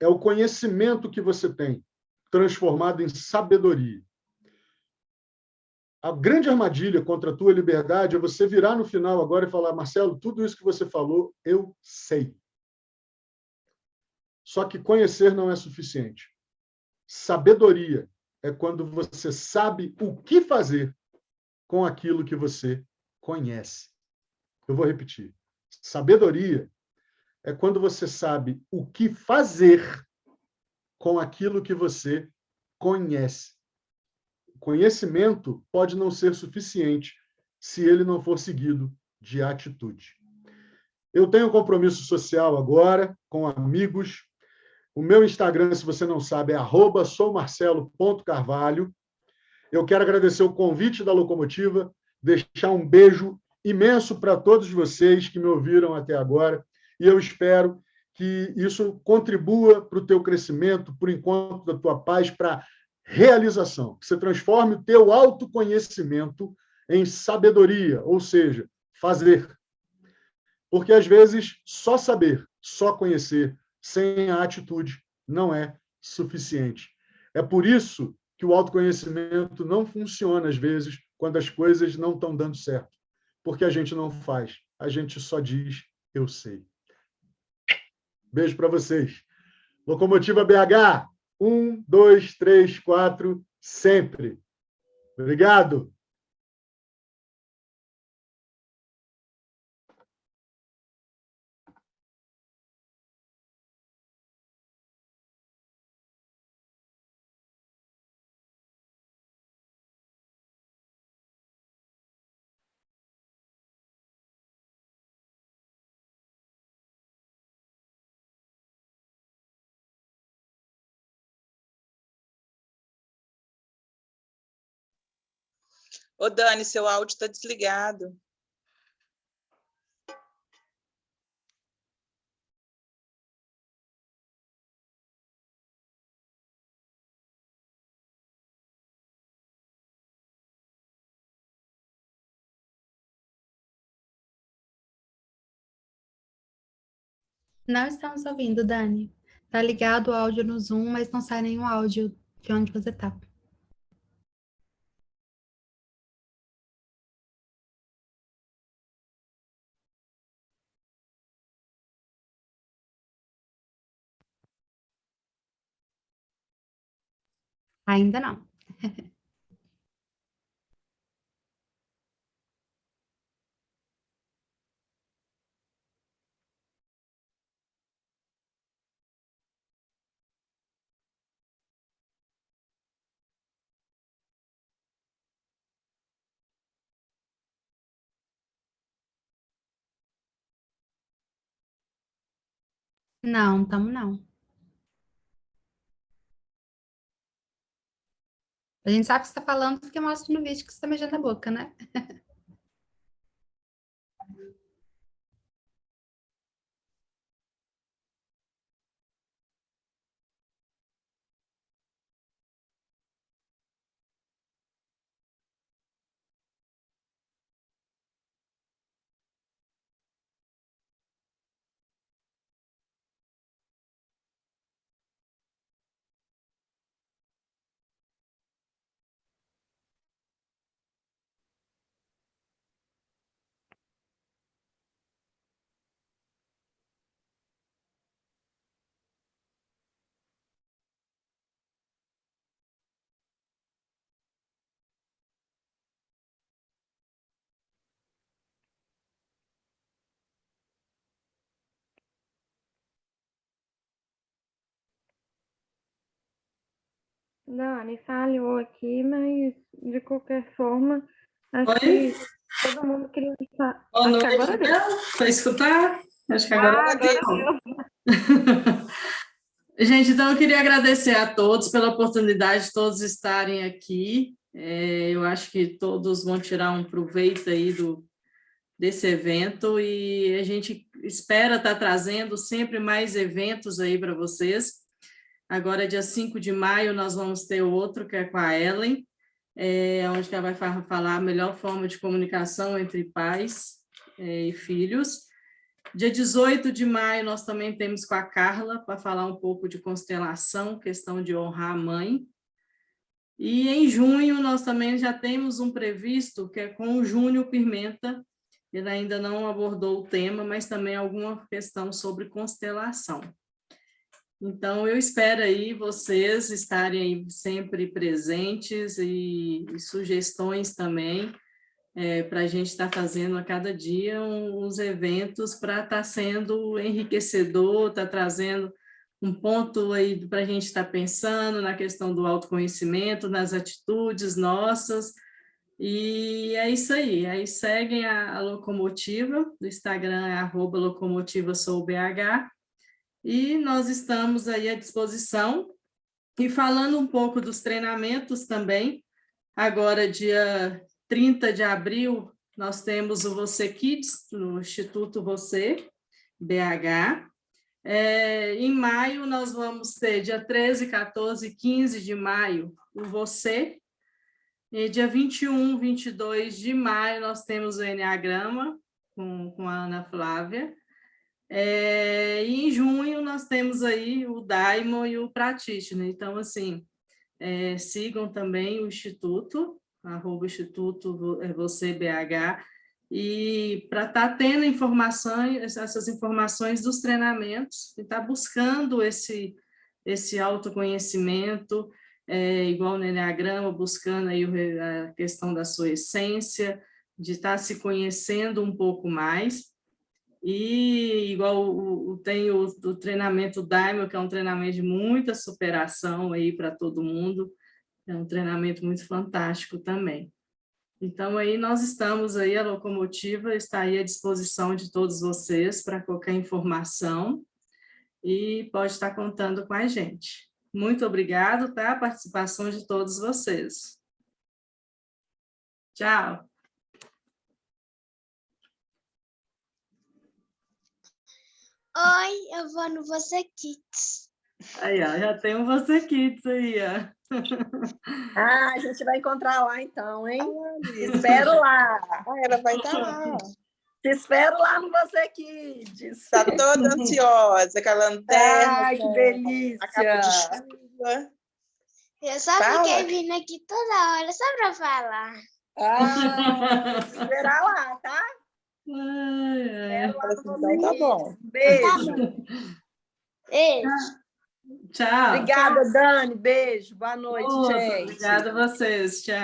S1: é o conhecimento que você tem, transformado em sabedoria. A grande armadilha contra a tua liberdade é você virar no final agora e falar, Marcelo, tudo isso que você falou, eu sei. Só que conhecer não é suficiente. Sabedoria é quando você sabe o que fazer com aquilo que você conhece. Eu vou repetir. Sabedoria é quando você sabe o que fazer com aquilo que você conhece. Conhecimento pode não ser suficiente se ele não for seguido de atitude. Eu tenho um compromisso social agora com amigos. O meu Instagram, se você não sabe, é @soumarcelo.carvalho. Eu quero agradecer o convite da Locomotiva, deixar um beijo imenso para todos vocês que me ouviram até agora, e eu espero que isso contribua para o teu crescimento, para o encontro da tua paz, para a realização, que você transforme o teu autoconhecimento em sabedoria, ou seja, fazer. Porque, às vezes, só saber, só conhecer, sem a atitude, não é suficiente. É por isso que o autoconhecimento não funciona, às vezes, quando as coisas não estão dando certo. Porque a gente não faz, a gente só diz, eu sei. Beijo para vocês. Locomotiva BH, 1, 2, 3, 4, sempre. Obrigado.
S3: Ô, Dani, seu áudio está desligado.
S4: Não estamos ouvindo, Dani. Tá ligado o áudio no Zoom, mas não sai nenhum áudio de onde você tá. Ainda não. Não, estamos não. A gente sabe que você está falando porque mostra no vídeo que você está mexendo a boca, né?
S5: Dani, falhou aqui, mas de qualquer forma, acho
S6: Oi?
S5: que todo mundo queria estar.
S6: Boa
S5: Acho que
S6: noite,
S5: agora deu.
S6: para escutar? Acho que agora
S5: Agora deu.
S6: Gente, então eu queria agradecer a todos pela oportunidade de todos estarem aqui. Eu acho que todos vão tirar um proveito aí desse evento e a gente espera estar trazendo sempre mais eventos aí para vocês. Agora, dia 5 de maio, nós vamos ter outro, que é com a Ellen, onde ela vai falar a melhor forma de comunicação entre pais e filhos. Dia 18 de maio, nós também temos com a Carla, para falar um pouco de constelação, questão de honrar a mãe. E em junho, nós também já temos um previsto, que é com o Júnior Pimenta. Ele ainda não abordou o tema, mas também alguma questão sobre constelação. Então, eu espero aí vocês estarem aí sempre presentes e sugestões também, para a gente estar fazendo a cada dia uns eventos para estar sendo enriquecedor, estar trazendo um ponto aí para a gente estar pensando na questão do autoconhecimento, nas atitudes nossas, e é isso aí. Aí seguem a Locomotiva, do Instagram é @locomotivasoubh, e nós estamos aí à disposição. E falando um pouco dos treinamentos também, agora dia 30 de abril, nós temos o Você Kids, no Instituto Você, BH. Em maio, nós vamos ter dia 13, 14 e 15 de maio, o Você. E dia 21, 22 de maio, nós temos o Enneagrama, com a Ana Flávia. E em junho, nós temos aí o Daimon e o Practitioner. Então, assim, sigam também o Instituto, @Instituto Você BH, e para estar tendo essas informações dos treinamentos, e estar buscando esse autoconhecimento, igual no Enneagrama, buscando aí a questão da sua essência, de estar se conhecendo um pouco mais. E igual tem o treinamento Daimon, que é um treinamento de muita superação aí para todo mundo, é um treinamento muito fantástico também. Então, aí nós estamos aí, a Locomotiva está aí à disposição de todos vocês para qualquer informação e pode estar contando com a gente. Muito obrigado, tá? A participação de todos vocês. Tchau.
S7: Oi, eu vou no Você Kids.
S6: Aí, ó, já tem um Você Kids aí, ó.
S8: A gente vai encontrar lá então, hein? Te espero lá.
S3: Ela vai estar lá.
S8: Te espero lá no Você Kids.
S3: Está toda ansiosa, com a lanterna,
S8: Ai, que
S3: com
S8: delícia.
S3: a capa de chuva.
S7: Eu só fiquei vindo aqui toda hora só para falar.
S8: Te esperar lá, tá? Espero lá no Você
S3: Então tá
S8: Kids.
S3: bom.
S8: Beijo.
S7: Beijo.
S6: Tchau.
S8: Obrigada, Dani. Beijo. Boa noite, gente.
S6: Obrigada a vocês. Tchau.